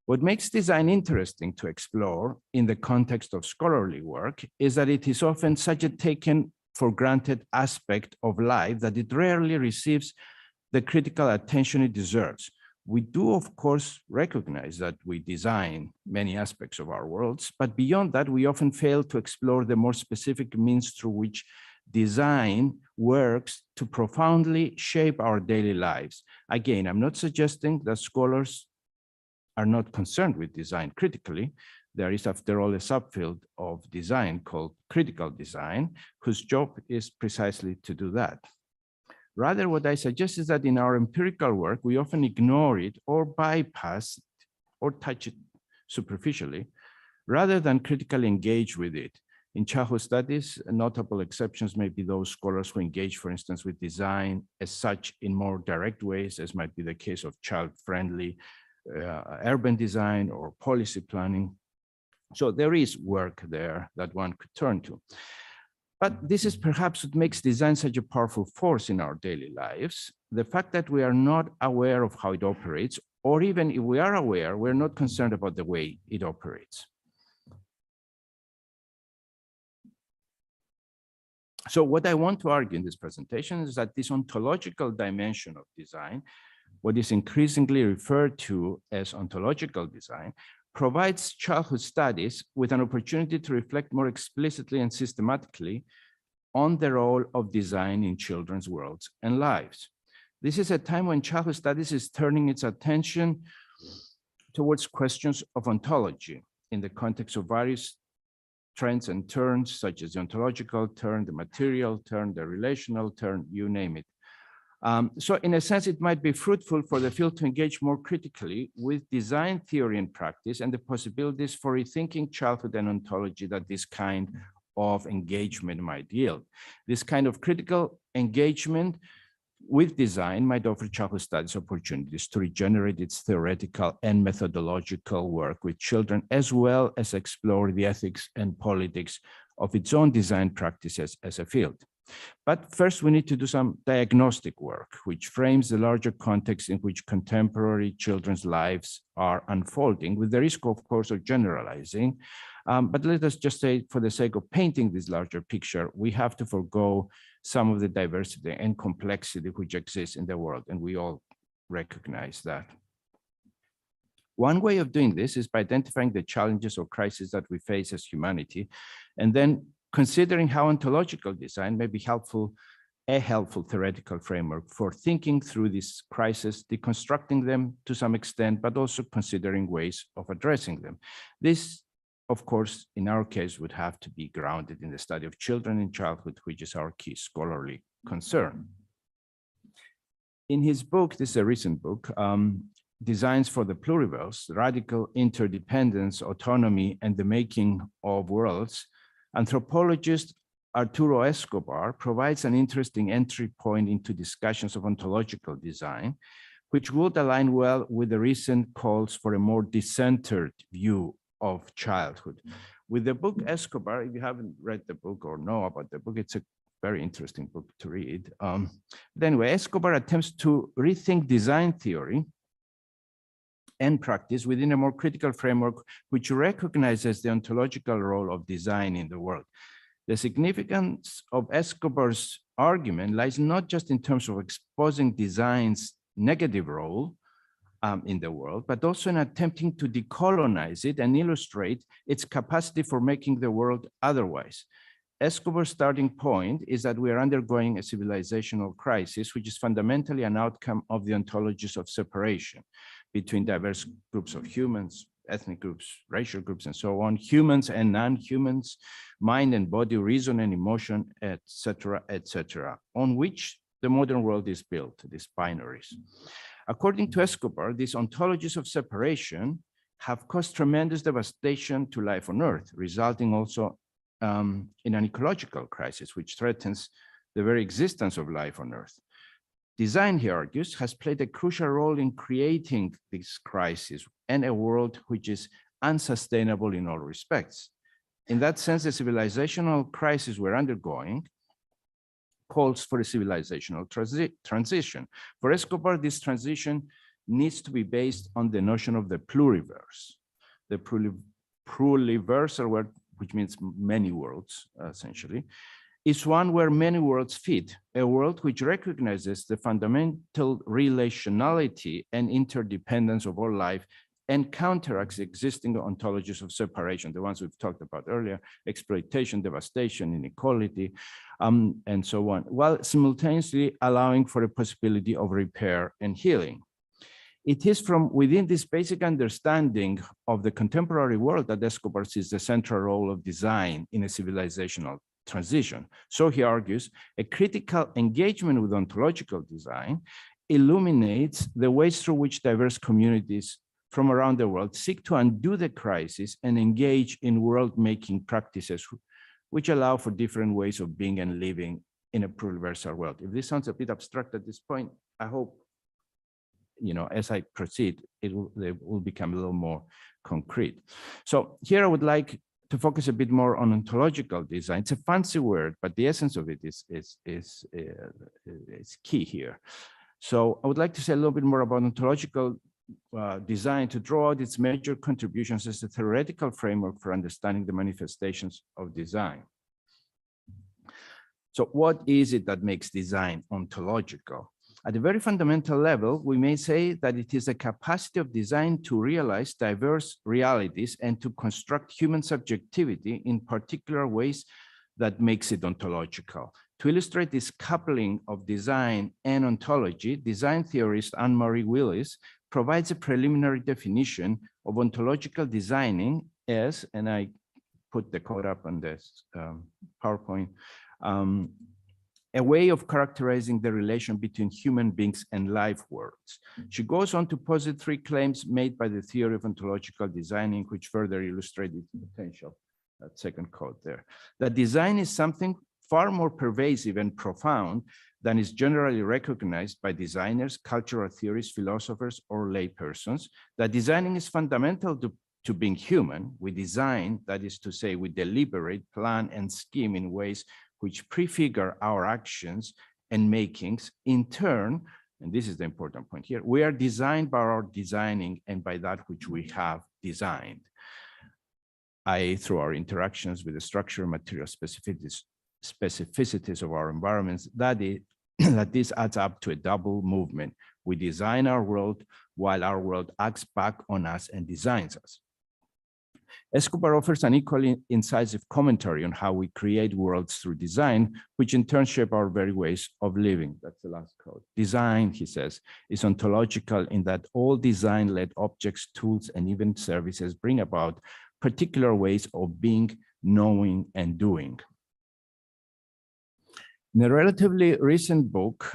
What makes design interesting to explore in the context of scholarly work is that it is often such a taken for granted aspect of life that it rarely receives the critical attention it deserves. We do, of course, recognize that we design many aspects of our worlds, but beyond that, we often fail to explore the more specific means through which design works to profoundly shape our daily lives. Again, I'm not suggesting that scholars are not concerned with design critically. There is, after all, a subfield of design called critical design, whose job is precisely to do that. Rather, what I suggest is that in our empirical work, we often ignore it or bypass it or touch it superficially, rather than critically engage with it. In childhood studies, notable exceptions may be those scholars who engage, for instance, with design as such in more direct ways, as might be the case of child-friendly urban design or policy planning. So there is work there that one could turn to. But this is perhaps what makes design such a powerful force in our daily lives. The fact that we are not aware of how it operates, or even if we are aware, we're not concerned about the way it operates. So what I want to argue in this presentation is that this ontological dimension of design, what is increasingly referred to as ontological design, provides childhood studies with an opportunity to reflect more explicitly and systematically on the role of design in children's worlds and lives. This is a time when childhood studies is turning its attention towards questions of ontology in the context of various trends and turns, such as the ontological turn, the material turn, the relational turn, you name it. So in a sense, it might be fruitful for the field to engage more critically with design theory and practice and the possibilities for rethinking childhood and ontology that this kind of engagement might yield. This kind of critical engagement with design might offer childhood studies opportunities to regenerate its theoretical and methodological work with children, as well as explore the ethics and politics of its own design practices as a field. But first, we need to do some diagnostic work, which frames the larger context in which contemporary children's lives are unfolding, with the risk, of course, of generalizing. But let us just say, for the sake of painting this larger picture, we have to forego some of the diversity and complexity which exists in the world, and we all recognize that. One way of doing this is by identifying the challenges or crises that we face as humanity, and then considering how ontological design may be a helpful theoretical framework for thinking through these crises, deconstructing them to some extent, but also considering ways of addressing them. This, of course, in our case, would have to be grounded in the study of children in childhood, which is our key scholarly concern. In his book, this is a recent book, Designs for the Pluriverse, Radical Interdependence, Autonomy, and the Making of Worlds, anthropologist Arturo Escobar provides an interesting entry point into discussions of ontological design, which would align well with the recent calls for a more decentered view of childhood. With the book Escobar, if you haven't read the book or know about the book, it's a very interesting book to read. But anyway, Escobar attempts to rethink design theory and practice within a more critical framework, which recognizes the ontological role of design in the world. The significance of Escobar's argument lies not just in terms of exposing design's negative role in the world, but also in attempting to decolonize it and illustrate its capacity for making the world otherwise. Escobar's starting point is that we are undergoing a civilizational crisis, which is fundamentally an outcome of the ontologies of separation between diverse groups of humans, ethnic groups, racial groups, and so on, humans and non-humans, mind and body, reason and emotion, etc., on which the modern world is built, these binaries. According to Escobar, these ontologies of separation have caused tremendous devastation to life on Earth, resulting also in an ecological crisis, which threatens the very existence of life on Earth. Design, he argues, has played a crucial role in creating this crisis and a world which is unsustainable in all respects. In that sense, the civilizational crisis we're undergoing calls for a civilizational transition. For Escobar, this transition needs to be based on the notion of the pluriverse. The pluriversal, which means many worlds, essentially, is one where many worlds fit, a world which recognizes the fundamental relationality and interdependence of all life and counteracts existing ontologies of separation, the ones we've talked about earlier, exploitation, devastation, inequality, and so on, while simultaneously allowing for a possibility of repair and healing. It is from within this basic understanding of the contemporary world that Escobar sees the central role of design in a civilizational transition. So he argues, a critical engagement with ontological design illuminates the ways through which diverse communities from around the world seek to undo the crisis and engage in world-making practices which allow for different ways of being and living in a pluriversal world. If this sounds a bit abstract at this point, I hope, as I proceed, it will become a little more concrete. So here I would like to focus a bit more on ontological design. It's a fancy word, but the essence of it is key here. So I would like to say a little bit more about ontological design to draw out its major contributions as a theoretical framework for understanding the manifestations of design. So what is it that makes design ontological? At a very fundamental level, we may say that it is a capacity of design to realize diverse realities and to construct human subjectivity in particular ways that makes it ontological. To illustrate this coupling of design and ontology, design theorist Anne-Marie Willis provides a preliminary definition of ontological designing as, and I put the code up on this PowerPoint, a way of characterizing the relation between human beings and life worlds. She goes on to posit three claims made by the theory of ontological designing, which further illustrate its potential. that second quote there, that design is something far more pervasive and profound than is generally recognized by designers, cultural theorists, philosophers, or laypersons, that designing is fundamental to being human. We design, that is to say, we deliberate, plan, and scheme in ways which prefigure our actions and makings. In turn, and this is the important point here, we are designed by our designing and by that which we have designed, i.e. through our interactions with the structure and material specificities of our environments. That this adds up to a double movement. We design our world while our world acts back on us and designs us. Escobar offers an equally incisive commentary on how we create worlds through design, which in turn shape our very ways of living. That's the last quote. Design, he says, is ontological in that all design-led objects, tools, and even services bring about particular ways of being, knowing, and doing. In a relatively recent book,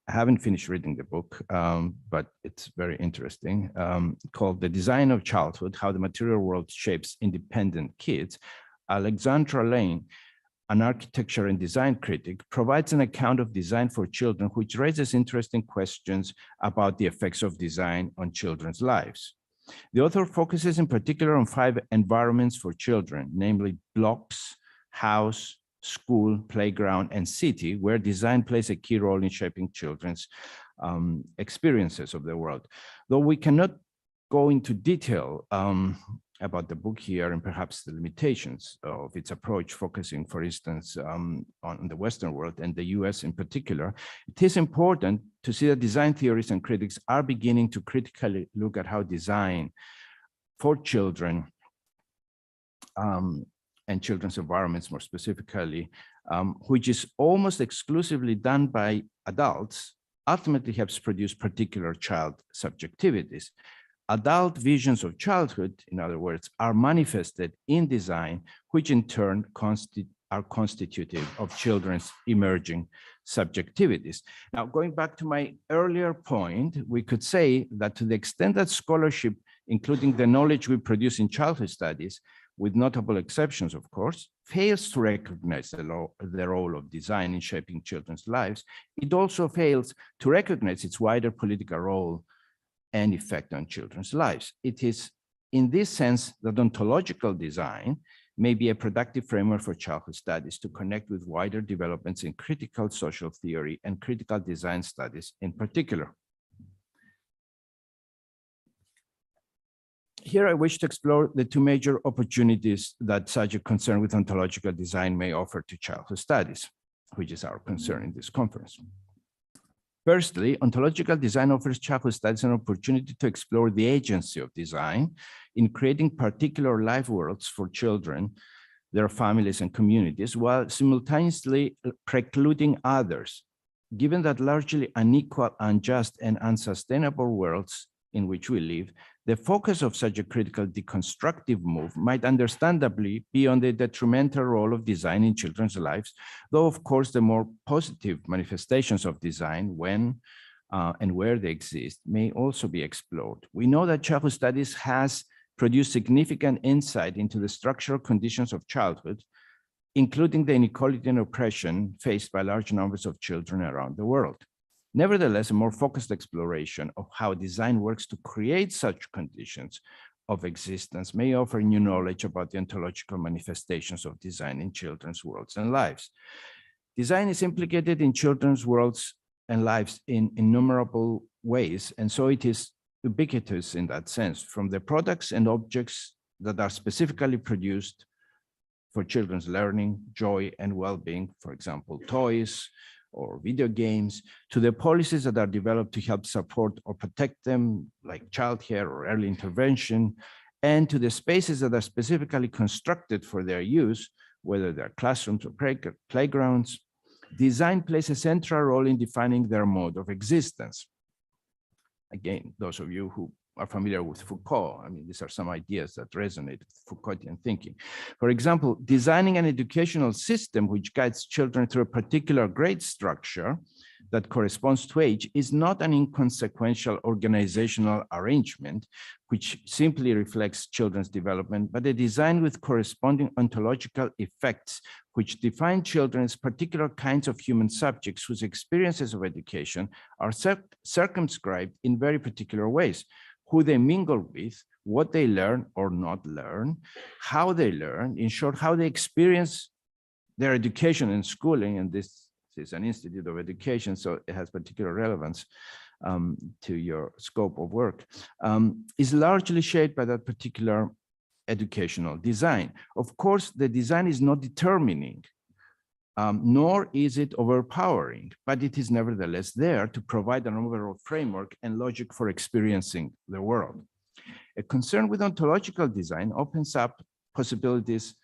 I haven't finished reading the book, but it's very interesting, called The Design of Childhood, How the Material World Shapes Independent Kids, Alexandra Lane, an architecture and design critic, provides an account of design for children, which raises interesting questions about the effects of design on children's lives. The author focuses in particular on 5 environments for children, namely blocks, house, school, playground, and city, where design plays a key role in shaping children's experiences of the world. Though we cannot go into detail about the book here and perhaps the limitations of its approach, focusing, for instance, on the Western world and the US in particular, it is important to see that design theorists and critics are beginning to critically look at how design for children and children's environments more specifically, which is almost exclusively done by adults, ultimately helps produce particular child subjectivities. Adult visions of childhood, in other words, are manifested in design, which in turn are constitutive of children's emerging subjectivities. Now, going back to my earlier point, we could say that to the extent that scholarship, including the knowledge we produce in childhood studies, with notable exceptions, of course, fails to recognize the role of design in shaping children's lives, it also fails to recognize its wider political role and effect on children's lives. It is in this sense that ontological design may be a productive framework for childhood studies to connect with wider developments in critical social theory and critical design studies in particular. Here I wish to explore the 2 major opportunities that such a concern with ontological design may offer to childhood studies, which is our concern in this conference. Firstly, ontological design offers childhood studies an opportunity to explore the agency of design in creating particular life worlds for children, their families and communities, while simultaneously precluding others, given that largely unequal, unjust, and unsustainable worlds in which we live, the focus of such a critical deconstructive move might understandably be on the detrimental role of design in children's lives, though of course the more positive manifestations of design, when and where they exist, may also be explored. We know that childhood studies has produced significant insight into the structural conditions of childhood, including the inequality and oppression faced by large numbers of children around the world. Nevertheless, a more focused exploration of how design works to create such conditions of existence may offer new knowledge about the ontological manifestations of design in children's worlds and lives. Design is implicated in children's worlds and lives in innumerable ways, and so it is ubiquitous in that sense, from the products and objects that are specifically produced for children's learning, joy, and well-being, for example, toys, or video games, to the policies that are developed to help support or protect them, like childcare or early intervention, and to the spaces that are specifically constructed for their use, whether they're classrooms or playgrounds. Design plays a central role in defining their mode of existence. Again, those of you who are familiar with Foucault, I mean, these are some ideas that resonate with Foucaultian thinking. For example, designing an educational system which guides children through a particular grade structure that corresponds to age is not an inconsequential organizational arrangement which simply reflects children's development, but a design with corresponding ontological effects which define children as particular kinds of human subjects whose experiences of education are circumscribed in very particular ways: who they mingle with, what they learn or not learn, how they learn, in short, how they experience their education and schooling. And this is an institute of education, so it has particular relevance to your scope of work, is largely shaped by that particular educational design. Of course, the design is not determining, nor is it overpowering, but it is nevertheless there to provide an overall framework and logic for experiencing the world. A concern with ontological design opens up possibilities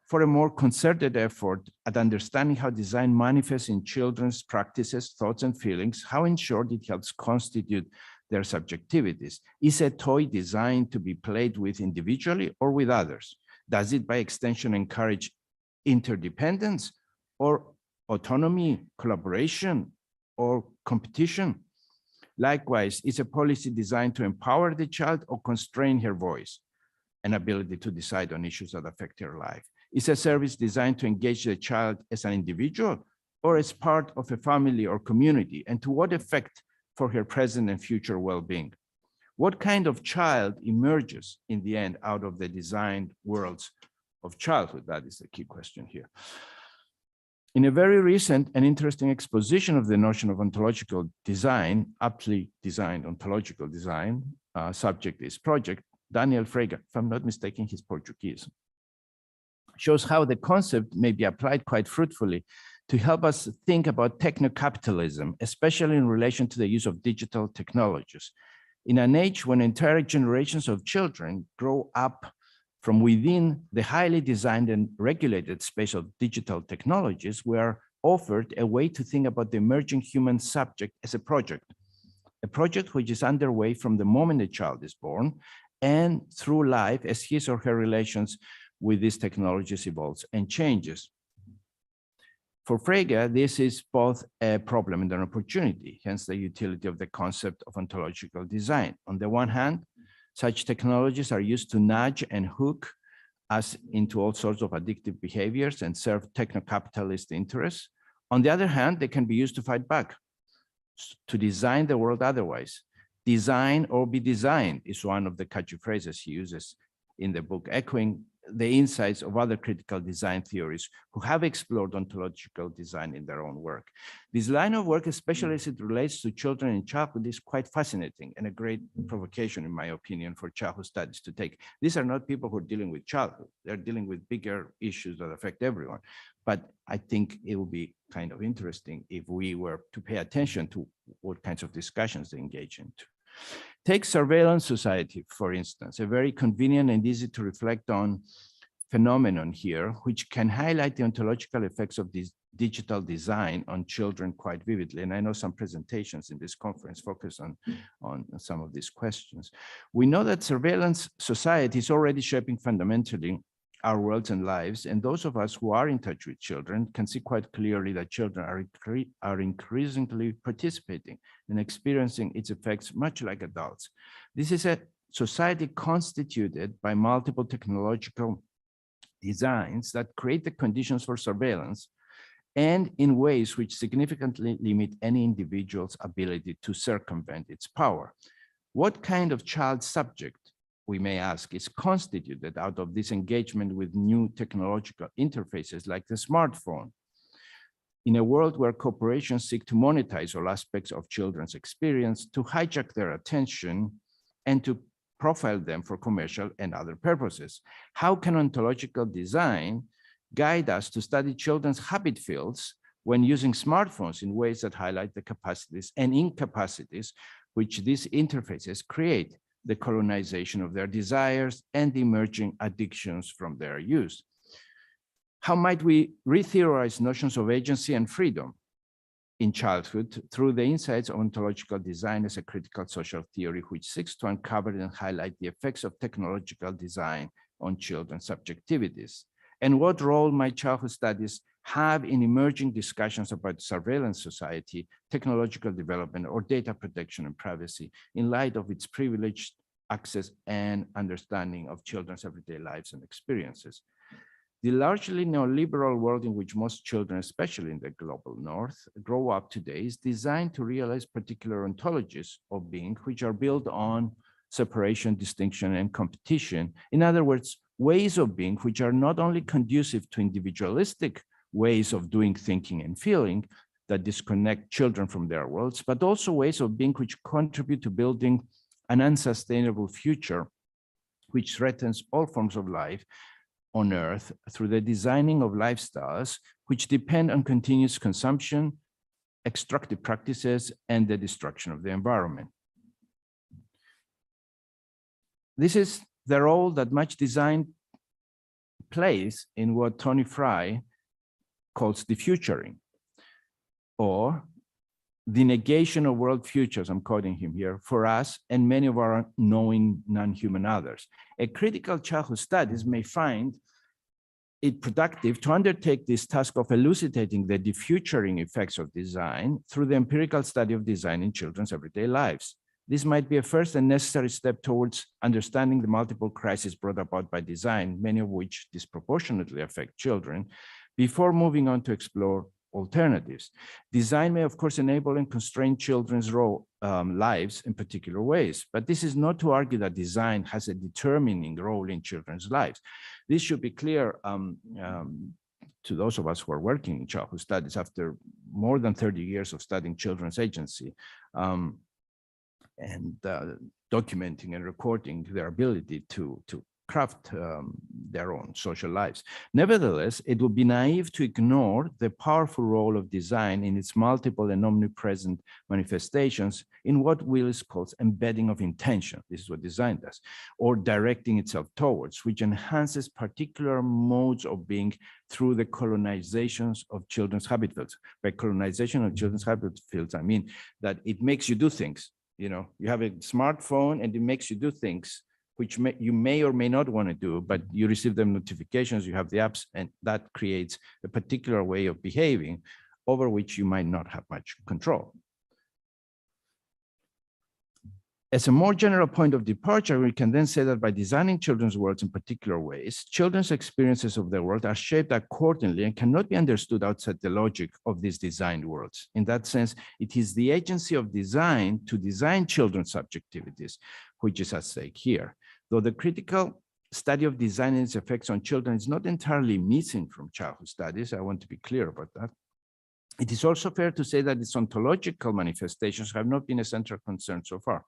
for a more concerted effort at understanding how design manifests in children's practices, thoughts, and feelings, how in short it helps constitute their subjectivities. Is a toy designed to be played with individually or with others? Does it by extension encourage interdependence or autonomy, collaboration, or competition? Likewise, is a policy designed to empower the child or constrain her voice and ability to decide on issues that affect her life? Is a service designed to engage the child as an individual or as part of a family or community, and to what effect for her present and future well-being? What kind of child emerges in the end out of the designed worlds of childhood? That is the key question here. In a very recent and interesting exposition of the notion of ontological design, aptly designed ontological design, subject is project, Daniel Braga, if I'm not mistaken, he's Portuguese, shows how the concept may be applied quite fruitfully to help us think about techno-capitalism, especially in relation to the use of digital technologies. In an age when entire generations of children grow up from within the highly designed and regulated space of digital technologies, we are offered a way to think about the emerging human subject as a project which is underway from the moment a child is born and through life as his or her relations with these technologies evolves and changes. For Braga, this is both a problem and an opportunity, hence the utility of the concept of ontological design. On the one hand, such technologies are used to nudge and hook us into all sorts of addictive behaviors and serve techno-capitalist interests. On the other hand, they can be used to fight back, to design the world otherwise. Design or be designed is one of the catchy phrases he uses in the book, echoing the insights of other critical design theories who have explored ontological design in their own work. This line of work, especially as it relates to children in childhood, is quite fascinating and a great provocation, in my opinion, for childhood studies to take. These are not people who are dealing with childhood. They're dealing with bigger issues that affect everyone. But I think it would be kind of interesting if we were to pay attention to what kinds of discussions they engage into. Take surveillance society, for instance, a very convenient and easy to reflect on phenomenon here, which can highlight the ontological effects of this digital design on children quite vividly. And I know some presentations in this conference focus on some of these questions. We know that surveillance society is already shaping fundamentally our worlds and lives, and those of us who are in touch with children can see quite clearly that children are increasingly participating and experiencing its effects much like adults. This is a society constituted by multiple technological designs that create the conditions for surveillance and in ways which significantly limit any individual's ability to circumvent its power. What kind of child subject, we may ask, is constituted out of this engagement with new technological interfaces like the smartphone? In a world where corporations seek to monetize all aspects of children's experience, to hijack their attention, and to profile them for commercial and other purposes, how can ontological design guide us to study children's habit fields when using smartphones in ways that highlight the capacities and incapacities which these interfaces create, the colonization of their desires and the emerging addictions from their use? How might we re-theorize notions of agency and freedom in childhood through the insights of ontological design as a critical social theory which seeks to uncover and highlight the effects of technological design on children's subjectivities? And what role might childhood studies have in emerging discussions about surveillance society, technological development, or data protection and privacy in light of its privileged access and understanding of children's everyday lives and experiences. The largely neoliberal world in which most children, especially in the global north, grow up today is designed to realize particular ontologies of being, which are built on separation, distinction, and competition. In other words, ways of being which are not only conducive to individualistic ways of doing, thinking, and feeling that disconnect children from their worlds, but also ways of being which contribute to building an unsustainable future which threatens all forms of life on Earth through the designing of lifestyles which depend on continuous consumption, extractive practices, and the destruction of the environment. This is the role that much design plays in what Tony Fry calls defuturing, or the negation of world futures, I'm quoting him here, for us and many of our knowing non-human others. A critical childhood studies may find it productive to undertake this task of elucidating the defuturing effects of design through the empirical study of design in children's everyday lives. This might be a first and necessary step towards understanding the multiple crises brought about by design, many of which disproportionately affect children, before moving on to explore alternatives. Design may, of course, enable and constrain children's lives in particular ways, but this is not to argue that design has a determining role in children's lives. This should be clear to those of us who are working in childhood studies after more than 30 years of studying children's agency and documenting and recording their ability to craft their own social lives. Nevertheless, it would be naive to ignore the powerful role of design in its multiple and omnipresent manifestations in what Willis calls embedding of intention. This is what design does, or directing itself towards, which enhances particular modes of being through the colonizations of children's habit fields. By colonization of children's habit fields, I mean that it makes you do things. You know, you have a smartphone and it makes you do things which you may or may not want to do, but you receive the notifications, you have the apps, and that creates a particular way of behaving over which you might not have much control. As a more general point of departure, we can then say that by designing children's worlds in particular ways, children's experiences of the world are shaped accordingly and cannot be understood outside the logic of these designed worlds. In that sense, it is the agency of design to design children's subjectivities, which is at stake here. Though the critical study of design and its effects on children is not entirely missing from childhood studies, I want to be clear about that. It is also fair to say that its ontological manifestations have not been a central concern so far.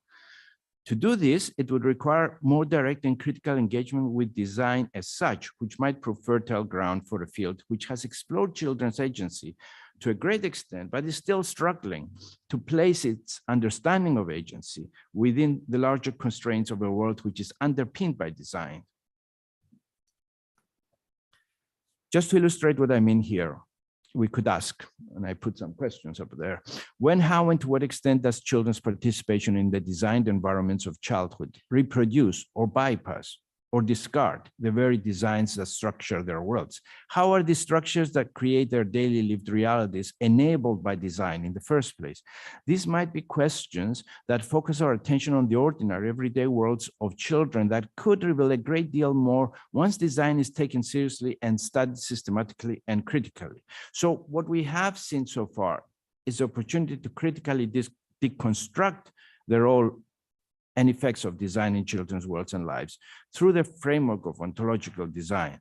To do this, it would require more direct and critical engagement with design as such, which might prove fertile ground for a field which has explored children's agency to a great extent, but is still struggling to place its understanding of agency within the larger constraints of a world which is underpinned by design. Just to illustrate what I mean here, we could ask, and I put some questions up there, when, how, and to what extent does children's participation in the designed environments of childhood reproduce or bypass or discard the very designs that structure their worlds? How are these structures that create their daily lived realities enabled by design in the first place? These might be questions that focus our attention on the ordinary everyday worlds of children that could reveal a great deal more once design is taken seriously and studied systematically and critically. So what we have seen so far is the opportunity to critically deconstruct the role and effects of design in children's worlds and lives through the framework of ontological design.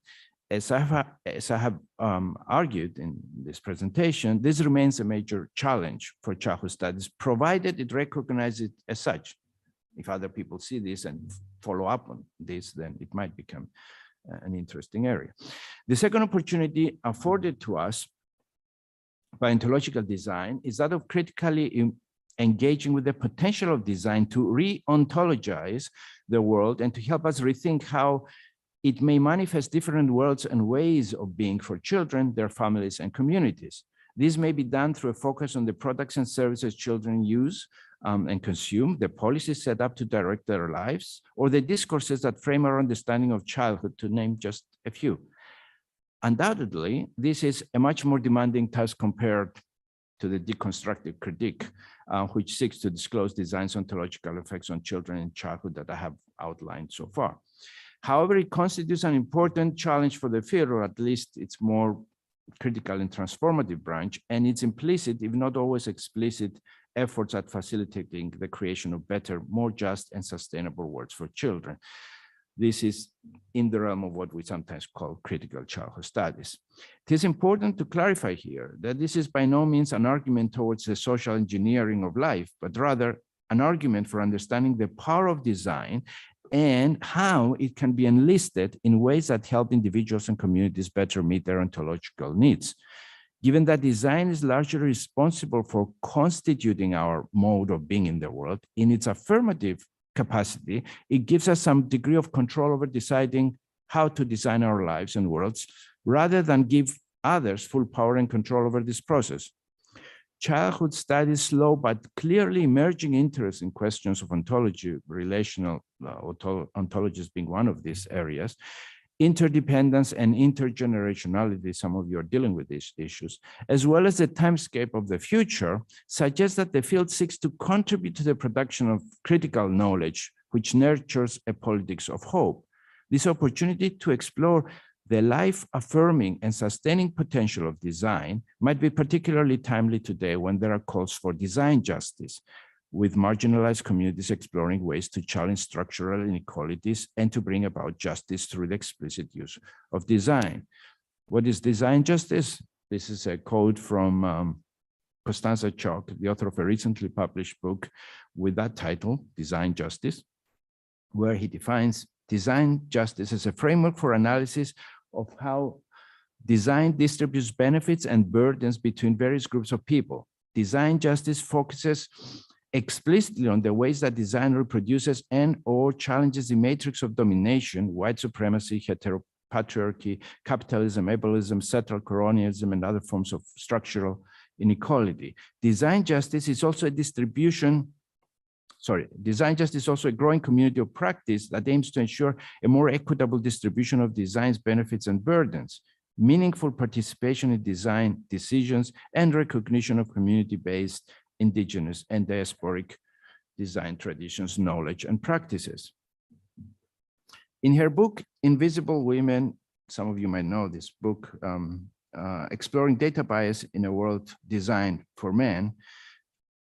As I have argued in this presentation, this remains a major challenge for childhood studies, provided it recognizes it as such. If other people see this and follow up on this, then it might become an interesting area. The second opportunity afforded to us by ontological design is that of critically engaging with the potential of design to re-ontologize the world and to help us rethink how it may manifest different worlds and ways of being for children, their families, and communities. This may be done through a focus on the products and services children use and consume, the policies set up to direct their lives, or the discourses that frame our understanding of childhood, to name just a few. Undoubtedly, this is a much more demanding task compared to the deconstructive critique, which seeks to disclose design's ontological effects on children in childhood that I have outlined so far. However, it constitutes an important challenge for the field, or at least it's more critical and transformative branch, and its implicit, if not always explicit, efforts at facilitating the creation of better, more just and sustainable worlds for children. This is in the realm of what we sometimes call critical childhood studies. It is important to clarify here that this is by no means an argument towards the social engineering of life, but rather an argument for understanding the power of design and how it can be enlisted in ways that help individuals and communities better meet their ontological needs. Given that design is largely responsible for constituting our mode of being in the world, in its affirmative capacity, it gives us some degree of control over deciding how to design our lives and worlds, rather than give others full power and control over this process. Childhood studies' slow but clearly emerging interest in questions of ontology, relational ontologies being one of these areas, interdependence and intergenerationality, some of you are dealing with these issues, as well as the timescape of the future, suggests that the field seeks to contribute to the production of critical knowledge, which nurtures a politics of hope. This opportunity to explore the life-affirming and sustaining potential of design might be particularly timely today when there are calls for design justice, with marginalized communities exploring ways to challenge structural inequalities and to bring about justice through the explicit use of design. What is design justice? This is a quote from Constanza Chalk, the author of a recently published book with that title, Design Justice, where he defines design justice as a framework for analysis of how design distributes benefits and burdens between various groups of people. Design justice focuses explicitly on the ways that design reproduces and or challenges the matrix of domination, white supremacy, heteropatriarchy, capitalism, ableism, settler colonialism, and other forms of structural inequality. Design justice is also a a growing community of practice that aims to ensure a more equitable distribution of design's benefits and burdens, meaningful participation in design decisions, and recognition of community-based, indigenous, and diasporic design traditions, knowledge, and practices. In her book, Invisible Women, some of you might know this book, Exploring Data Bias in a World Designed for Men,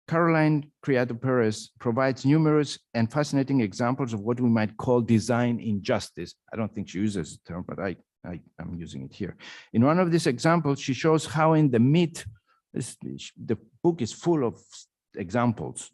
Caroline Criado Perez provides numerous and fascinating examples of what we might call design injustice. I don't think she uses the term, but I'm using it here. In one of these examples, she shows how in the the book is full of examples.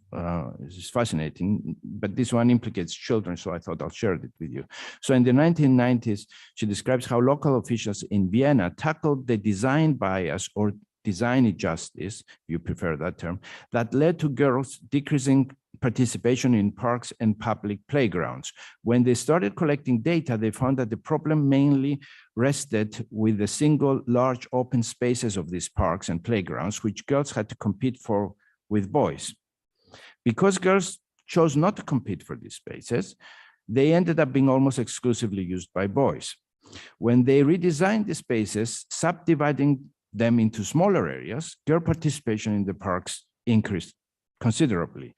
It's fascinating, but this one implicates children, so I thought I'll share it with you. So in the 1990s, she describes how local officials in Vienna tackled the design bias or design injustice, if you prefer that term, that led to girls decreasing participation in parks and public playgrounds. When they started collecting data, they found that the problem mainly rested with the single large open spaces of these parks and playgrounds, which girls had to compete for with boys. Because girls chose not to compete for these spaces, they ended up being almost exclusively used by boys. When they redesigned the spaces, subdividing them into smaller areas, girl participation in the parks increased considerably.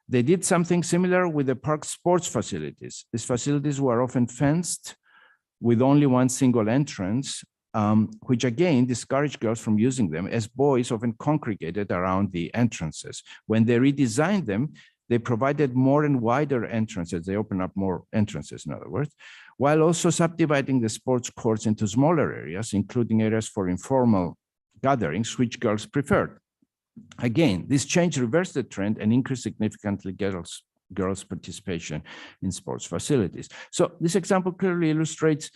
They did something similar with the park sports facilities. These facilities were often fenced with only one single entrance, which again discouraged girls from using them, as boys often congregated around the entrances. When they redesigned them, they provided more and wider entrances. They opened up more entrances, in other words, while also subdividing the sports courts into smaller areas, including areas for informal gatherings, which girls preferred. Again, this change reversed the trend and increased significantly girls' participation in sports facilities. So this example clearly illustrates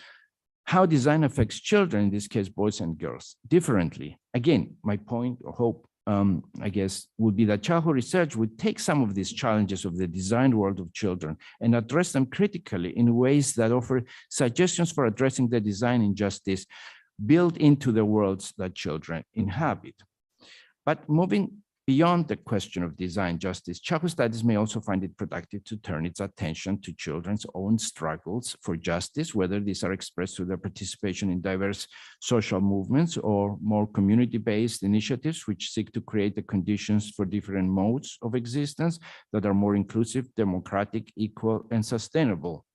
how design affects children, in this case, boys and girls, differently. Again, my point or hope, I guess, would be that childhood research would take some of these challenges of the designed world of children and address them critically in ways that offer suggestions for addressing the design injustice built into the worlds that children inhabit. But moving Beyond the question of design justice, childhood studies may also find it productive to turn its attention to children's own struggles for justice, whether these are expressed through their participation in diverse social movements or more community-based initiatives which seek to create the conditions for different modes of existence that are more inclusive, democratic, equal, and sustainable.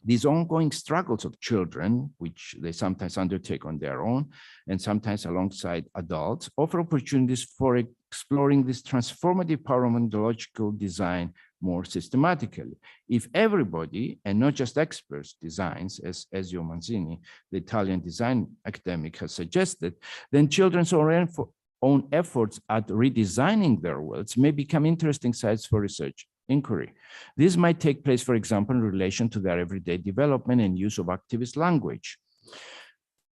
These ongoing struggles of children, which they sometimes undertake on their own and sometimes alongside adults, offer opportunities for exploring this transformative power of ontological design more systematically. If everybody, and not just experts, designs, as Ezio Manzini, the Italian design academic, has suggested, then children's own efforts at redesigning their worlds may become interesting sites for research inquiry. This might take place, for example, in relation to their everyday development and use of activist language,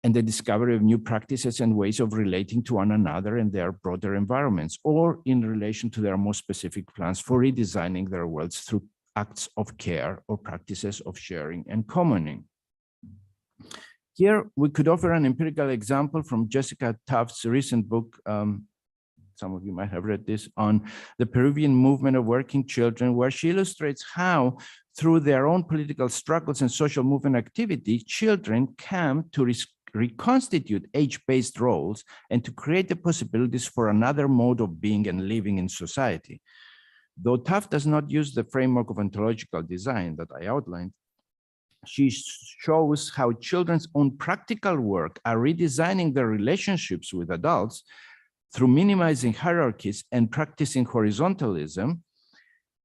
and the discovery of new practices and ways of relating to one another and their broader environments, or in relation to their more specific plans for redesigning their worlds through acts of care or practices of sharing and commoning. Here, we could offer an empirical example from Jessica Tuft's recent book, some of you might have read this, on the Peruvian movement of working children, where she illustrates how, through their own political struggles and social movement activity, children come to reconstitute age-based roles and to create the possibilities for another mode of being and living in society. Though Tuft does not use the framework of ontological design that I outlined, she shows how children's own practical work are redesigning their relationships with adults through minimizing hierarchies and practicing horizontalism,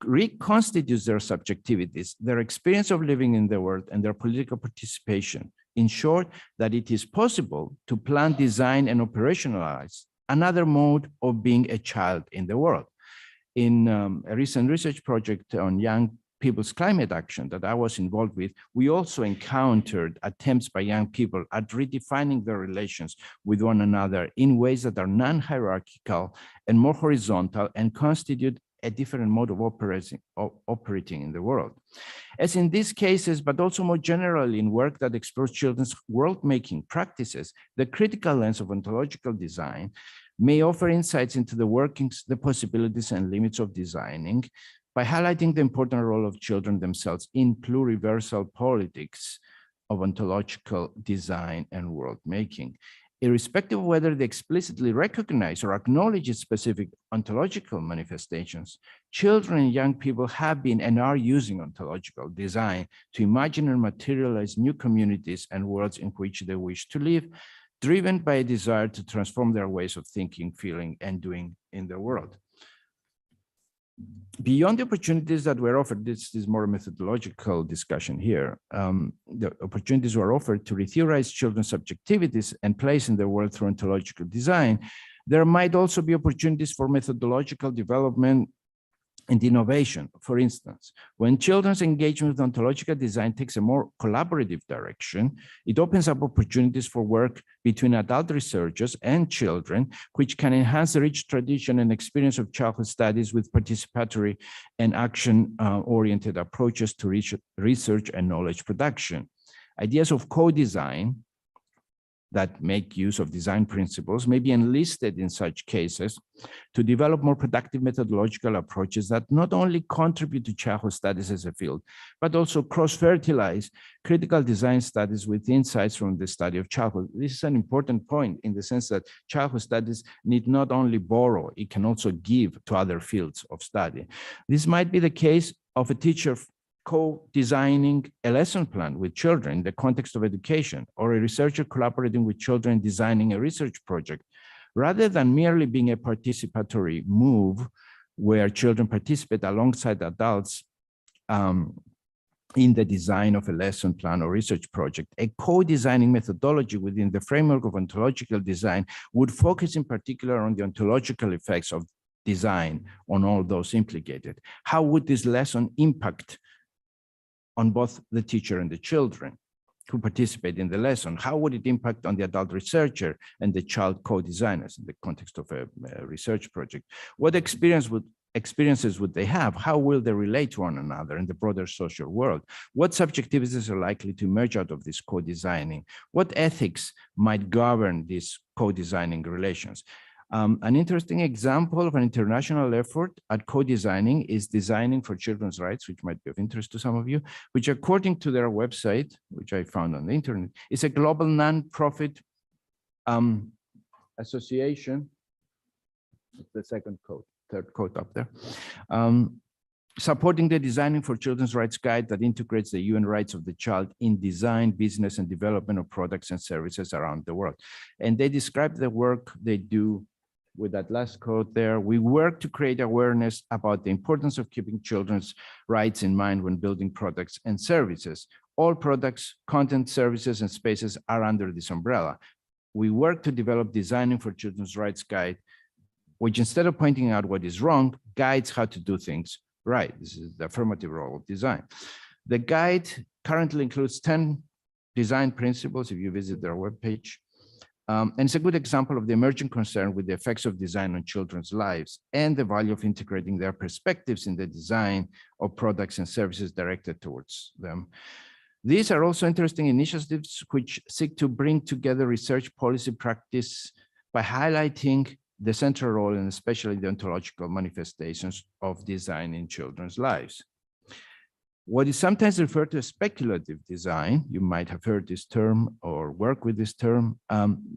reconstitutes their subjectivities, their experience of living in the world, and their political participation. In short, that it is possible to plan, design, and operationalize another mode of being a child in the world. In a recent research project on young people's climate action that I was involved with, we also encountered attempts by young people at redefining their relations with one another in ways that are non-hierarchical and more horizontal and constitute a different mode of operating in the world. As in these cases, but also more generally in work that explores children's world-making practices, the critical lens of ontological design may offer insights into the workings, the possibilities, and limits of designing, by highlighting the important role of children themselves in pluriversal politics of ontological design and world making. Irrespective of whether they explicitly recognize or acknowledge specific ontological manifestations, children and young people have been and are using ontological design to imagine and materialize new communities and worlds in which they wish to live, driven by a desire to transform their ways of thinking, feeling, and doing in the world. Beyond the opportunities that were offered, this is more a methodological discussion here, the opportunities were offered to re-theorize children's subjectivities and place in the world through ontological design. There might also be opportunities for methodological development and innovation. For instance, when children's engagement with ontological design takes a more collaborative direction, it opens up opportunities for work between adult researchers and children, which can enhance the rich tradition and experience of childhood studies with participatory and action-oriented approaches to research and knowledge production. Ideas of co-design that make use of design principles may be enlisted in such cases to develop more productive methodological approaches that not only contribute to childhood studies as a field, but also cross-fertilize critical design studies with insights from the study of childhood. This is an important point in the sense that childhood studies need not only borrow, it can also give to other fields of study. This might be the case of a teacher co-designing a lesson plan with children in the context of education, or a researcher collaborating with children designing a research project, rather than merely being a participatory move where children participate alongside adults in the design of a lesson plan or research project. A co-designing methodology within the framework of ontological design would focus in particular on the ontological effects of design on all those implicated. How would this lesson impact on both the teacher and the children who participate in the lesson? How would it impact on the adult researcher and the child co-designers in the context of a research project? What experiences would they have? How will they relate to one another in the broader social world? What subjectivities are likely to emerge out of this co-designing? What ethics might govern these co-designing relations? An interesting example of an international effort at co-designing is Designing for Children's Rights, which might be of interest to some of you, which according to their website, which I found on the internet, is a global non-profit association. The third quote up there. Supporting the Designing for Children's Rights guide that integrates the UN rights of the child in design, business, and development of products and services around the world. And they describe the work they do with that last quote there. We work to create awareness about the importance of keeping children's rights in mind when building products and services. All products, content, services, and spaces are under this umbrella. We work to develop Designing for Children's Rights guide, which instead of pointing out what is wrong, guides how to do things right. This is the affirmative role of design. The guide currently includes 10 design principles if you visit their webpage. And it's a good example of the emerging concern with the effects of design on children's lives and the value of integrating their perspectives in the design of products and services directed towards them. These are also interesting initiatives which seek to bring together research policy practice by highlighting the central role and especially the ontological manifestations of design in children's lives. What is sometimes referred to as speculative design, you might have heard this term or work with this term,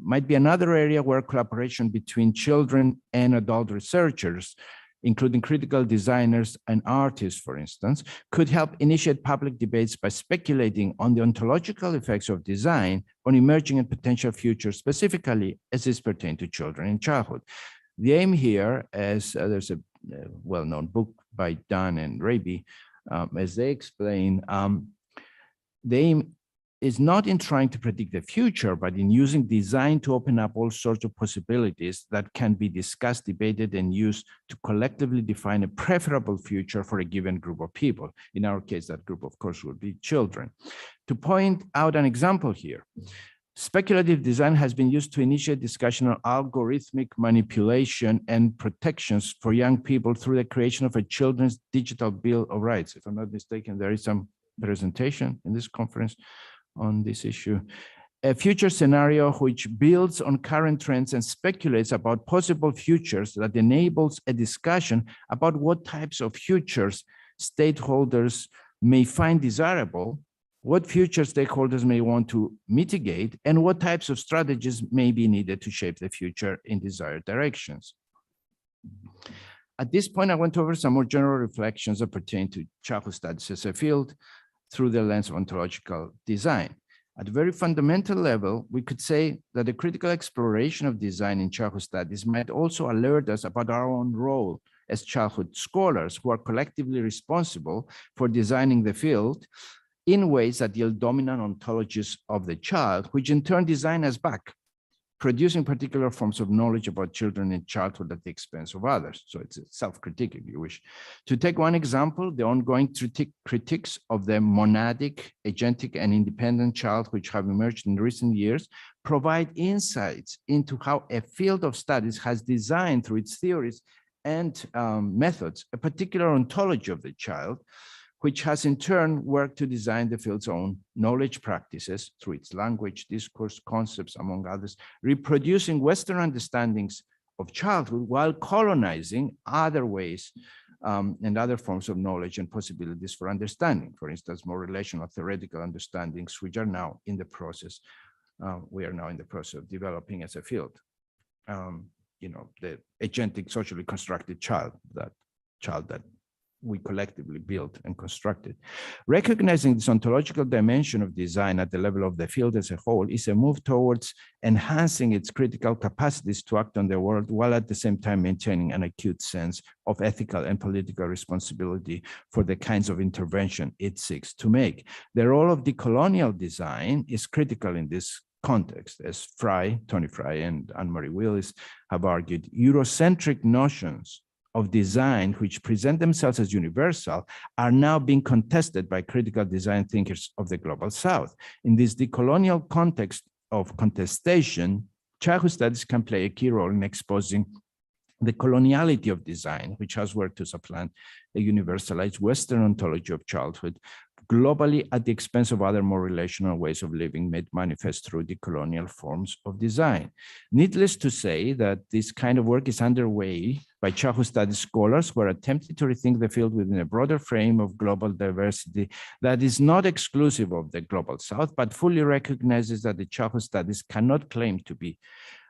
might be another area where collaboration between children and adult researchers, including critical designers and artists, for instance, could help initiate public debates by speculating on the ontological effects of design on emerging and potential futures, specifically as this pertains to children in childhood. The aim here, as there's a well-known book by Dunn and Raby, as they explain, the aim is not in trying to predict the future, but in using design to open up all sorts of possibilities that can be discussed, debated, and used to collectively define a preferable future for a given group of people. In our case, that group, of course, would be children. To point out an example here, speculative design has been used to initiate discussion on algorithmic manipulation and protections for young people through the creation of a children's digital bill of rights. If I'm not mistaken, there is some presentation in this conference on this issue. A future scenario which builds on current trends and speculates about possible futures that enables a discussion about what types of futures stakeholders may find desirable, what future stakeholders may want to mitigate, and what types of strategies may be needed to shape the future in desired directions. At this point, I went over some more general reflections that pertain to childhood studies as a field through the lens of ontological design. At a very fundamental level, we could say that the critical exploration of design in childhood studies might also alert us about our own role as childhood scholars who are collectively responsible for designing the field in ways that yield dominant ontologies of the child, which in turn design us back, producing particular forms of knowledge about children in childhood at the expense of others. So it's a self-critique, if you wish. To take one example, the ongoing critiques of the monadic, agentic, and independent child, which have emerged in recent years, provide insights into how a field of studies has designed through its theories and methods a particular ontology of the child, which has in turn worked to design the field's own knowledge practices through its language, discourse, concepts, among others, reproducing Western understandings of childhood while colonizing other ways and other forms of knowledge and possibilities for understanding. For instance, more relational theoretical understandings, which are now in the process, we are now in the process of developing as a field. You know, the agentic, socially constructed child that we collectively built and constructed. Recognizing this ontological dimension of design at the level of the field as a whole is a move towards enhancing its critical capacities to act on the world, while at the same time maintaining an acute sense of ethical and political responsibility for the kinds of intervention it seeks to make. The role of decolonial design is critical in this context, as Tony Fry and Anne-Marie Willis have argued. Eurocentric notions of design, which present themselves as universal, are now being contested by critical design thinkers of the Global South. In this decolonial context of contestation, childhood studies can play a key role in exposing the coloniality of design, which has worked to supplant a universalized Western ontology of childhood, globally at the expense of other more relational ways of living made manifest through the colonial forms of design. Needless to say that this kind of work is underway by childhood studies scholars who are attempting to rethink the field within a broader frame of global diversity that is not exclusive of the global South, but fully recognizes that the childhood studies cannot claim to be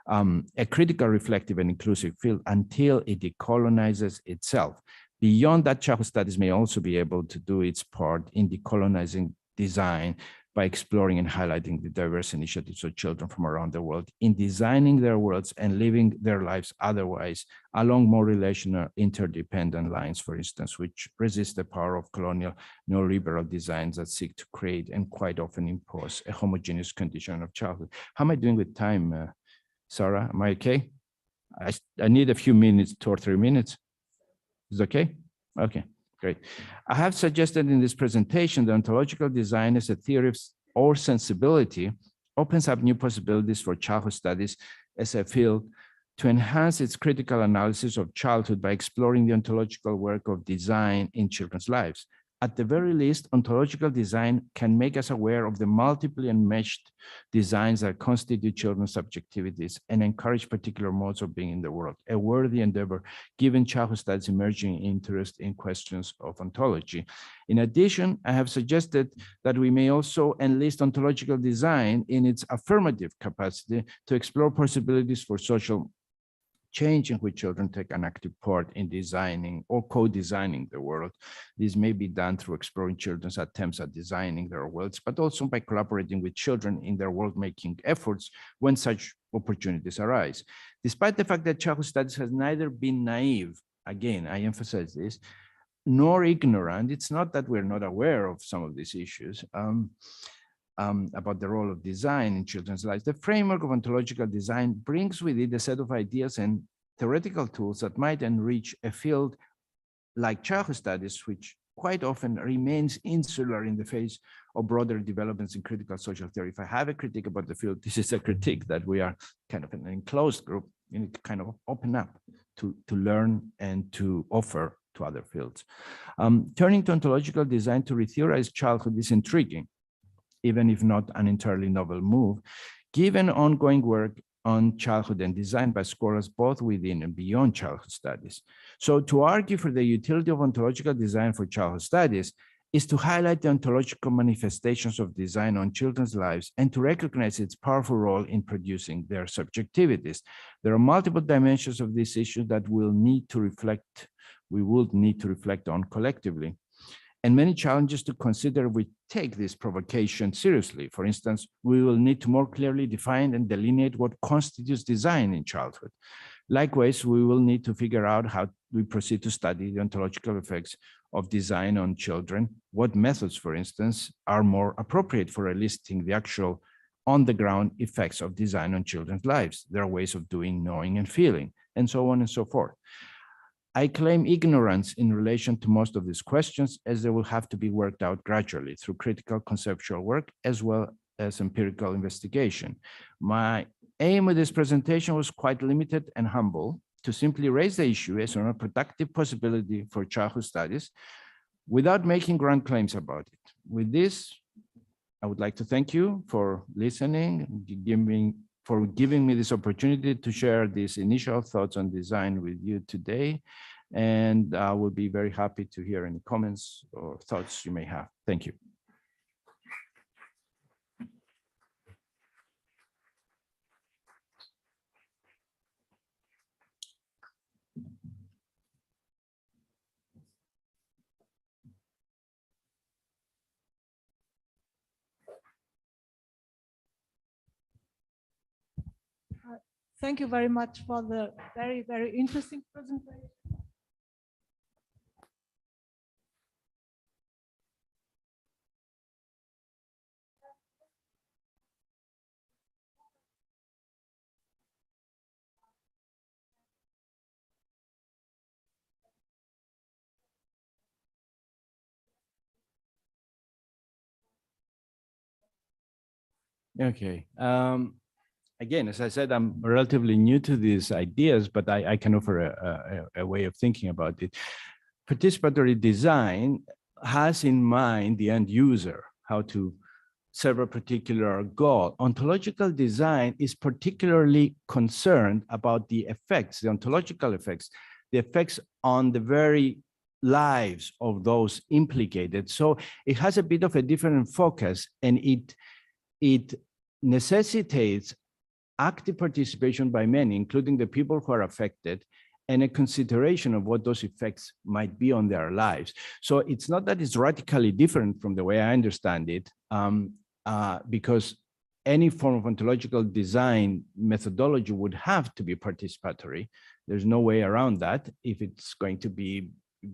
a critical, reflective, and inclusive field until it decolonizes itself. Beyond that, childhood studies may also be able to do its part in decolonizing design by exploring and highlighting the diverse initiatives of children from around the world in designing their worlds and living their lives otherwise along more relational, interdependent lines, for instance, which resist the power of colonial neoliberal designs that seek to create and quite often impose a homogeneous condition of childhood. How am I doing with time, Sarah? Am I okay? I need a few minutes, 2 or 3 minutes. Is it okay? Okay, great. I have suggested in this presentation that ontological design as a theory of or sensibility opens up new possibilities for childhood studies as a field to enhance its critical analysis of childhood by exploring the ontological work of design in children's lives. At the very least, ontological design can make us aware of the multiply enmeshed designs that constitute children's subjectivities and encourage particular modes of being in the world, a worthy endeavor given childhood studies' emerging interest in questions of ontology. In addition, I have suggested that we may also enlist ontological design in its affirmative capacity to explore possibilities for social change in which children take an active part in designing or co-designing the world. This may be done through exploring children's attempts at designing their worlds, but also by collaborating with children in their world-making efforts when such opportunities arise. Despite the fact that childhood studies has neither been naive, again, I emphasize this, nor ignorant, it's not that we're not aware of some of these issues, about the role of design in children's lives. The framework of ontological design brings with it a set of ideas and theoretical tools that might enrich a field like childhood studies, which quite often remains insular in the face of broader developments in critical social theory. If I have a critique about the field, this is a critique that we are kind of an enclosed group. You need to kind of open up to learn and to offer to other fields. Turning to ontological design to re-theorize childhood is intriguing, even if not an entirely novel move, given ongoing work on childhood and design by scholars both within and beyond childhood studies. So to argue for the utility of ontological design for childhood studies is to highlight the ontological manifestations of design on children's lives and to recognize its powerful role in producing their subjectivities. There are multiple dimensions of this issue that we will need to reflect on collectively, and many challenges to consider if we take this provocation seriously. For instance, we will need to more clearly define and delineate what constitutes design in childhood. Likewise, we will need to figure out how we proceed to study the ontological effects of design on children. What methods, for instance, are more appropriate for eliciting the actual on-the-ground effects of design on children's lives, their ways of doing, knowing, and feeling, and so on and so forth. I claim ignorance in relation to most of these questions, as they will have to be worked out gradually through critical conceptual work as well as empirical investigation. My aim with this presentation was quite limited and humble, to simply raise the issue as a productive possibility for childhood studies without making grand claims about it. With this, I would like to thank you for listening, for giving me this opportunity to share these initial thoughts on design with you today. And I will be very happy to hear any comments or thoughts you may have. Thank you. Thank you very much for the very, very interesting presentation. Okay. Again, as I said, I'm relatively new to these ideas, but I can offer a way of thinking about it. Participatory design has in mind the end user, how to serve a particular goal. Ontological design is particularly concerned about the effects, the ontological effects, the effects on the very lives of those implicated. So it has a bit of a different focus, and it necessitates active participation by many, including the people who are affected, and a consideration of what those effects might be on their lives. So it's not that it's radically different from the way I understand it, because any form of ontological design methodology would have to be participatory. There's no way around that if it's going to be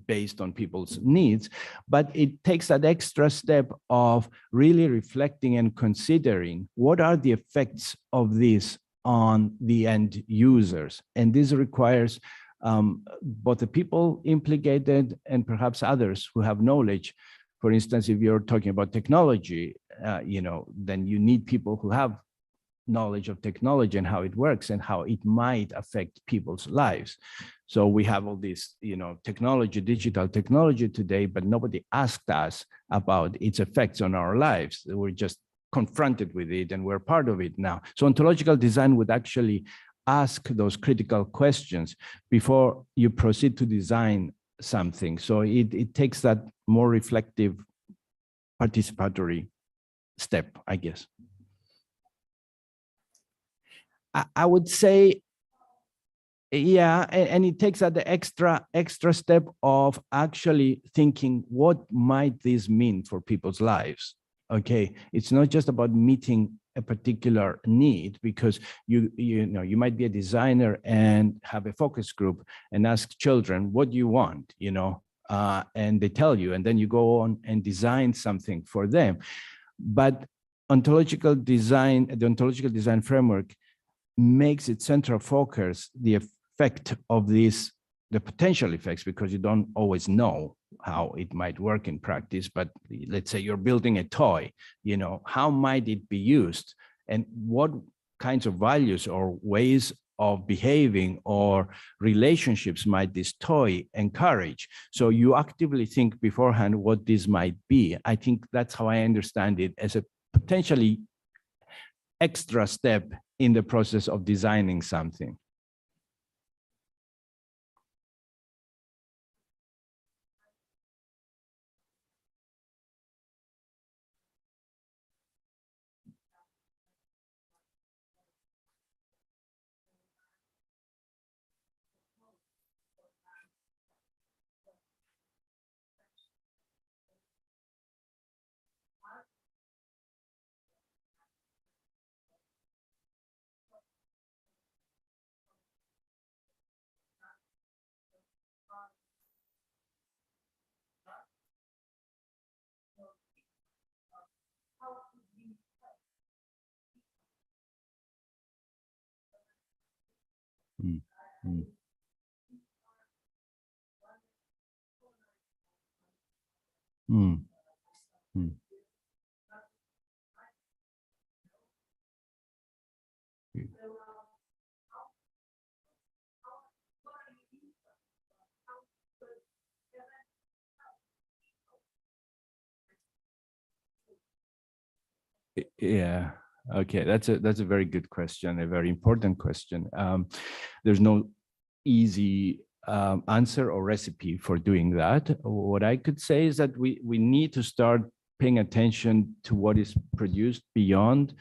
based on people's needs, but it takes that extra step of really reflecting and considering what are the effects of this on the end users. And this requires both the people implicated and perhaps others who have knowledge. For instance, if you're talking about technology, then you need people who have knowledge of technology and how it works and how it might affect people's lives. So we have all this, technology, digital technology today, but nobody asked us about its effects on our lives. We're just confronted with it and we're part of it now. So ontological design would actually ask those critical questions before you proceed to design something. So it takes that more reflective, participatory step, I guess. I would say, yeah, and it takes that the extra step of actually thinking, what might this mean for people's lives? Okay, it's not just about meeting a particular need, because you might be a designer and have a focus group and ask children, what do you want? And they tell you, and then you go on and design something for them. But ontological design, the ontological design framework makes its central focus the effect of these, the potential effects, because you don't always know how it might work in practice. But let's say you're building a toy, how might it be used, and what kinds of values or ways of behaving or relationships might this toy encourage? So you actively think beforehand what this might be. I think that's how I understand it, as a potentially extra step in the process of designing something. Mm, mm. Mm, mm. Yeah. Okay, that's a very good question, a very important question. There's no easy answer or recipe for doing that. What I could say is that we need to start paying attention to what is produced beyond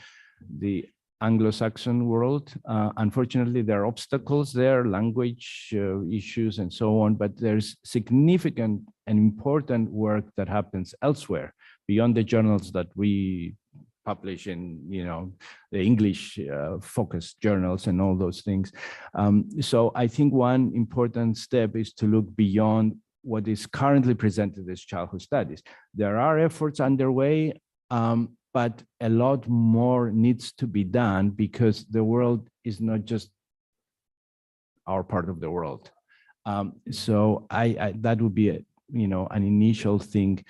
the Anglo-Saxon world. Unfortunately, there are obstacles there, language issues and so on, but there's significant and important work that happens elsewhere beyond the journals that we publish in, the English focused journals and all those things. So I think one important step is to look beyond what is currently presented as childhood studies. There are efforts underway, but a lot more needs to be done, because the world is not just our part of the world. So that would be an initial thing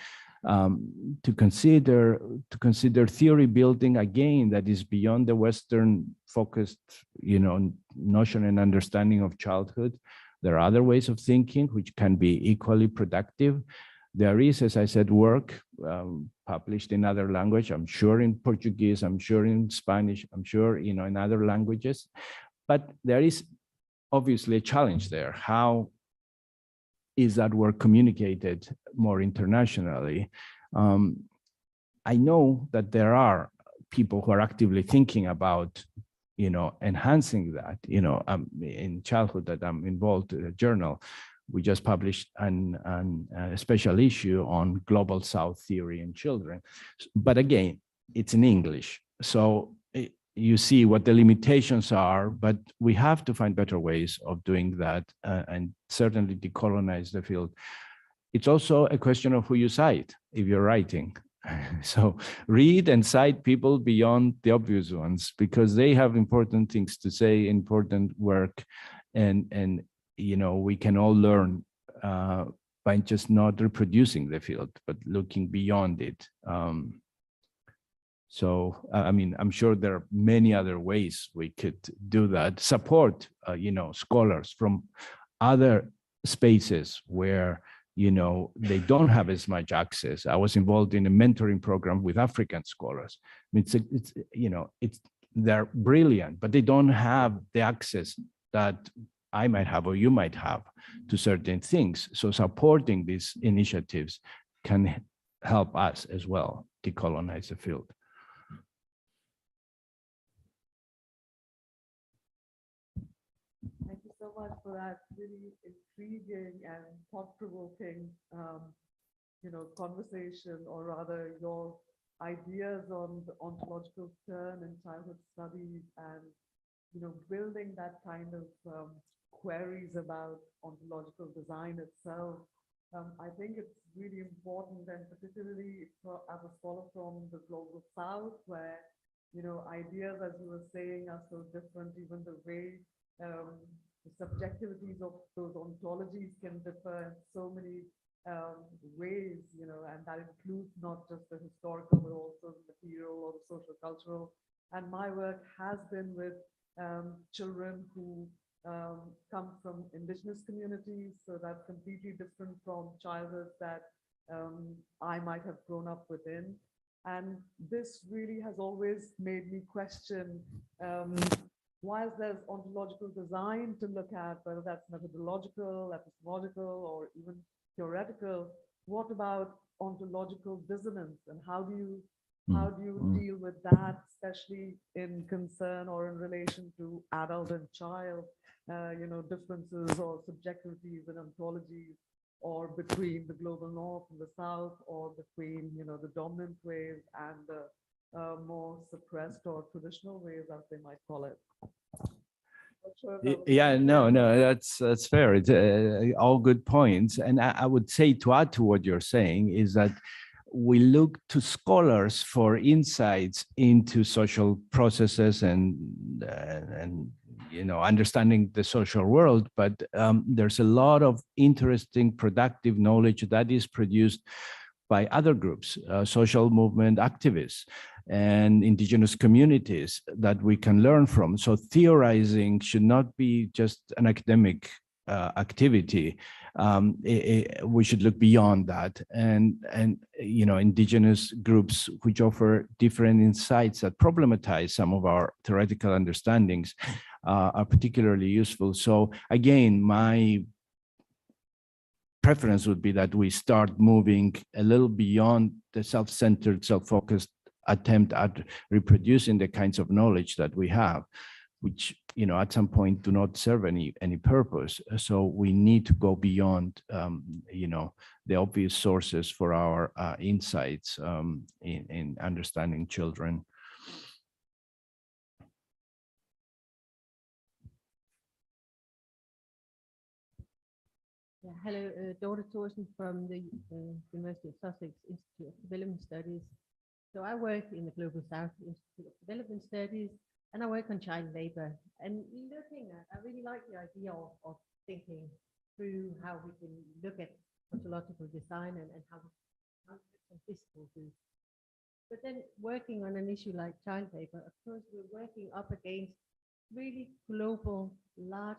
to consider theory building, again, that is beyond the Western focused notion and understanding of childhood. There are other ways of thinking which can be equally productive. There is, as I said, work published in other language. I'm sure in Portuguese, I'm sure in Spanish, I'm sure, you know, in other languages. But there is obviously a challenge there. How is that work communicated more internationally? I know that there are people who are actively thinking about, you know, enhancing that. You know, in childhood that I'm involved in a journal, we just published a special issue on Global South theory in children. But again, it's in English. So you see what the limitations are, but we have to find better ways of doing that and certainly decolonize the field. It's also a question of who you cite if you're writing. So read and cite people beyond the obvious ones, because they have important things to say, important work, and you know, we can all learn by just not reproducing the field, but looking beyond it. So, I mean, I'm sure there are many other ways we could do that. Support, you know, scholars from other spaces where, you know, they don't have as much access. I was involved in a mentoring program with African scholars. I mean, it's you know, they're brilliant, but they don't have the access that I might have or you might have to certain things. So supporting these initiatives can help us as well decolonize the field. Thank you so much for that really intriguing and thought-provoking, you know, conversation, or rather your ideas on the ontological turn in childhood studies, and, you know, building that kind of queries about ontological design itself. I think it's really important, and particularly as a scholar from the Global South, where, you know, ideas, as you were saying, are so different. Even the way the subjectivities of those ontologies can differ in so many ways, you know, and that includes not just the historical, but also the material or the social cultural. And my work has been with children who come from indigenous communities, so that's completely different from childhood that I might have grown up within. And this really has always made me question, whilst there's ontological design to look at, whether that's methodological, epistemological, or even theoretical, what about ontological dissonance, and how do you deal with that, especially in concern or in relation to adult and child, you know, differences or subjectivities and ontologies, or between the global north and the south, or between, you know, the dominant ways and the more suppressed or traditional ways, as they might call it. Yeah, no, that's fair. It's all good points. And I would say, to add to what you're saying, is that we look to scholars for insights into social processes and you know, understanding the social world, but there's a lot of interesting, productive knowledge that is produced by other groups, social movement activists and indigenous communities that we can learn from. So theorizing should not be just an academic activity. We should look beyond that, and you know, indigenous groups which offer different insights that problematize some of our theoretical understandings are particularly useful. So again, my preference would be that we start moving a little beyond the self-centered, self-focused attempt at reproducing the kinds of knowledge that we have, which, you know, at some point do not serve any purpose. So we need to go beyond, you know, the obvious sources for our insights in understanding children. Yeah, hello, Dora Thorsen from the University of Sussex Institute of Development Studies. So I work in the Global South Institute of Development Studies, and I work on child labor. And looking at, I really like the idea of thinking through how we can look at ontological design and how different discourses. But then working on an issue like child labor, of course, we're working up against really global, large,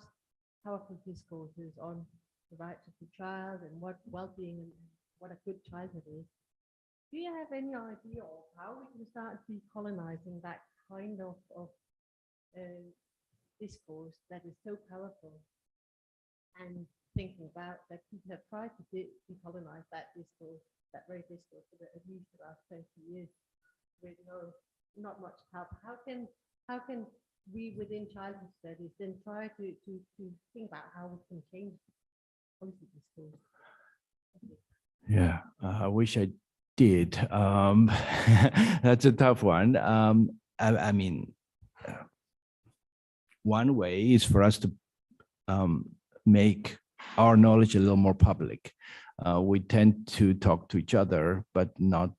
powerful discourses on the rights of the child and what well-being and what a good childhood is. Do you have any idea of how we can start decolonizing that kind of discourse that is so powerful? And thinking about that people have tried to decolonize that discourse, that very discourse, for at least the last 20 years, with not much help. How can we within childhood studies then try to think about how we can change policy discourse? Yeah, I wish I did. That's a tough one. I mean, one way is for us to make our knowledge a little more public. We tend to talk to each other, but not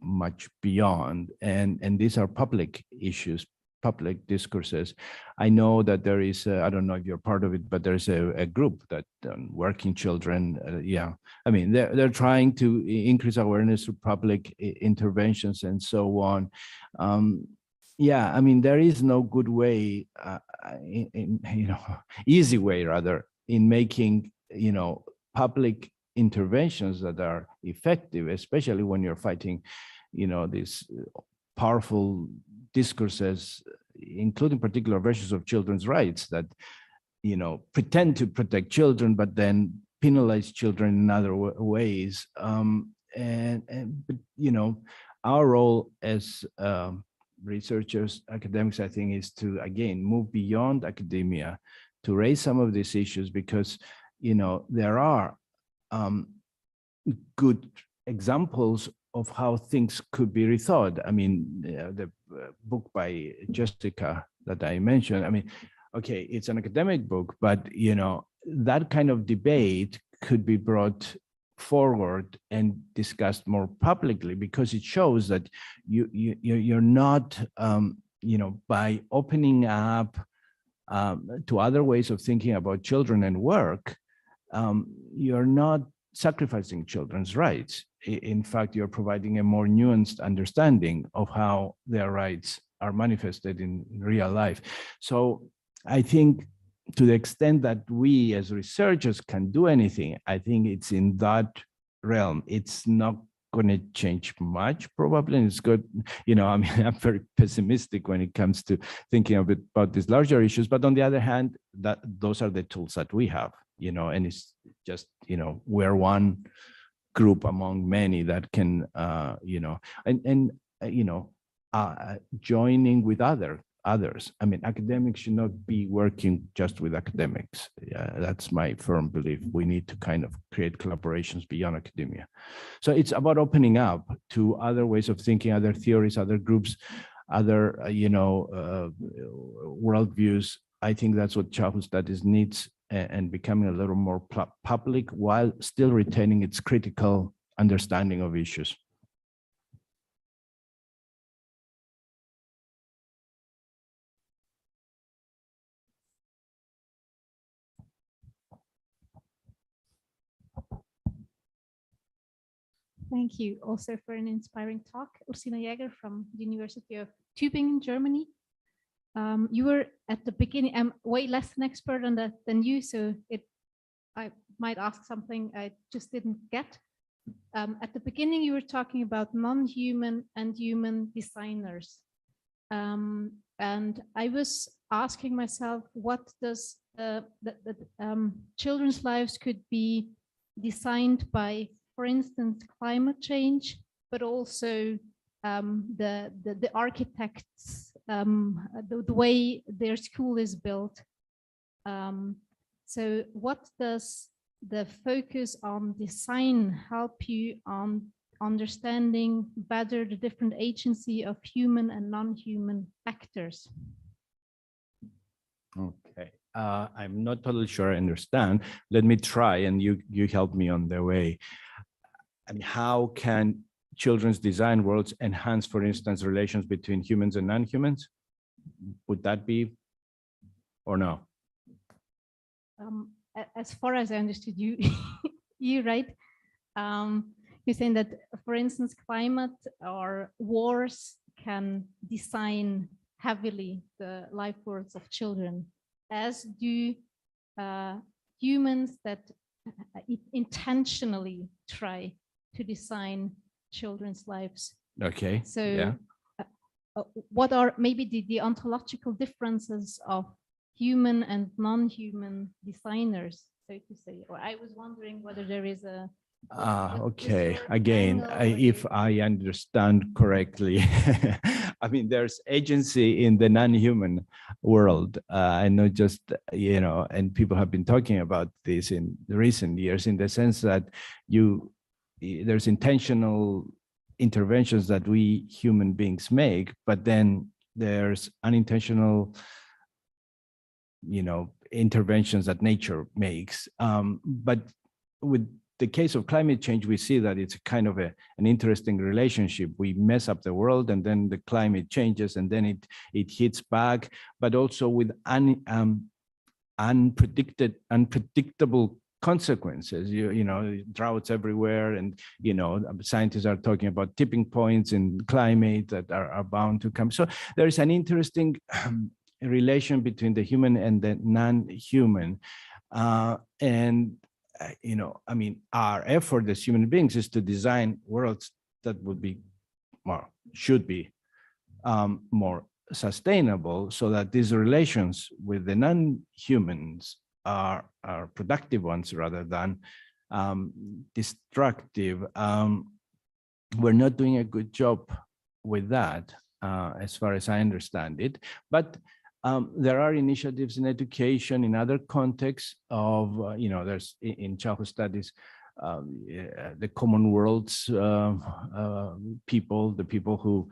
much beyond. And these are public issues, public discourses. I know that there is, I don't know if you're part of it, but there's a group that working children, yeah. I mean, they're trying to increase awareness through public interventions and so on. Yeah, I mean, there is no good way, easy way rather, in making, public interventions that are effective, especially when you're fighting, these powerful discourses, including particular versions of children's rights that, pretend to protect children, but then penalize children in other ways. But, our role as researchers, academics, I think, is to, again, move beyond academia to raise some of these issues, because, there are good examples of how things could be rethought. I mean, the book by Jessica that I mentioned, I mean, okay, it's an academic book, but, that kind of debate could be brought forward and discussed more publicly, because it shows that you're not, by opening up to other ways of thinking about children and work, you're not sacrificing children's rights. In fact, you're providing a more nuanced understanding of how their rights are manifested in real life. So I think to the extent that we as researchers can do anything, I think it's in that realm. It's not going to change much, probably, and it's good. I mean, I'm very pessimistic when it comes to thinking about these larger issues. But on the other hand, those are the tools that we have, and it's just, we're one group among many that can, joining with others. I mean, academics should not be working just with academics. Yeah, that's my firm belief. We need to kind of create collaborations beyond academia. So it's about opening up to other ways of thinking, other theories, other groups, other, worldviews. I think that's what childhood studies needs, and becoming a little more public while still retaining its critical understanding of issues. Thank you also for an inspiring talk. Ursina Jäger from the University of Tübingen, Germany. You were at the beginning, I'm way less an expert on that than you, so I might ask something I just didn't get. At the beginning, you were talking about non-human and human designers. And I was asking myself, what does children's lives could be designed by, for instance, climate change, but also the architects, the way their school is built. So what does the focus on design help you on understanding better the different agency of human and non-human actors? Okay, I'm not totally sure I understand. Let me try, and you help me on the way. I mean, how can children's design worlds enhance, for instance, relations between humans and non-humans? Would that be, or no? As far as I understood you, right? You're saying that, for instance, climate or wars can design heavily the life worlds of children, as do humans that intentionally try to design children's lives. Okay. So yeah. What are maybe the ontological differences of human and non-human designers, so to say? Or I was wondering whether there is a Okay. Again, if I understand correctly, I mean, there's agency in the non-human world. I know just, you know, and people have been talking about this in the recent years in the sense that there's intentional interventions that we human beings make, but then there's unintentional, you know, interventions that nature makes. But with the case of climate change, we see that it's kind of an interesting relationship. We mess up the world and then the climate changes and then it hits back, but also with unpredictable consequences, you know, droughts everywhere. And, you know, scientists are talking about tipping points in climate that are bound to come. So there is an interesting relation between the human and the non-human. You know, I mean, our effort as human beings is to design worlds that would be should be more sustainable, so that these relations with the non-humans are productive ones rather than destructive. We're not doing a good job with that, as far as I understand it, but there are initiatives in education, in other contexts of, you know, there's in childhood studies, the Common Worlds people, the people who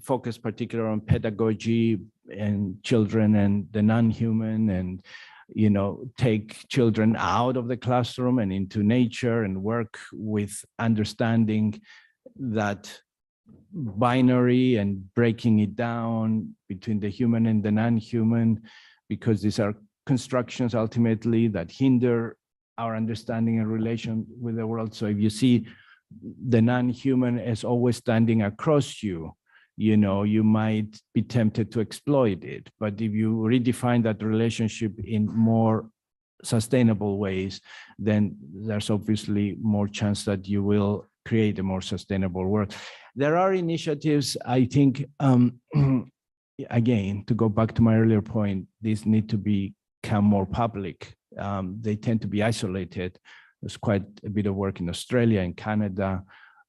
focus particularly on pedagogy and children and the non-human, and, you know, take children out of the classroom and into nature and work with understanding that binary and breaking it down between the human and the non-human, because these are constructions ultimately that hinder our understanding and relation with the world. So if you see the non-human as always standing across you, you know, you might be tempted to exploit it. But if you redefine that relationship in more sustainable ways, then there's obviously more chance that you will create a more sustainable world. There are initiatives, I think, again, to go back to my earlier point, these need to become more public. They tend to be isolated. There's quite a bit of work in Australia and Canada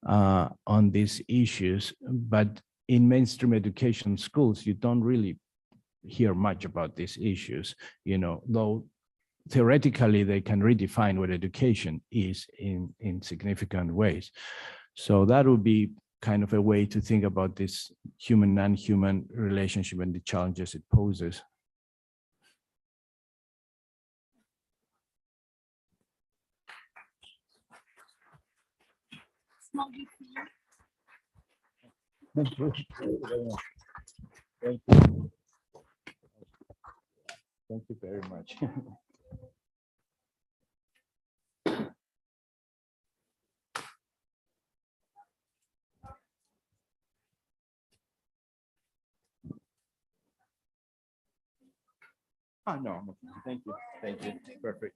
on these issues, but in mainstream education schools, you don't really hear much about these issues, you know, though theoretically they can redefine what education is in significant ways. So that would be kind of a way to think about this human non-human relationship and the challenges it poses. Thank you. Thank you. Thank you very much. Oh, no, thank you. Thank you. Perfect.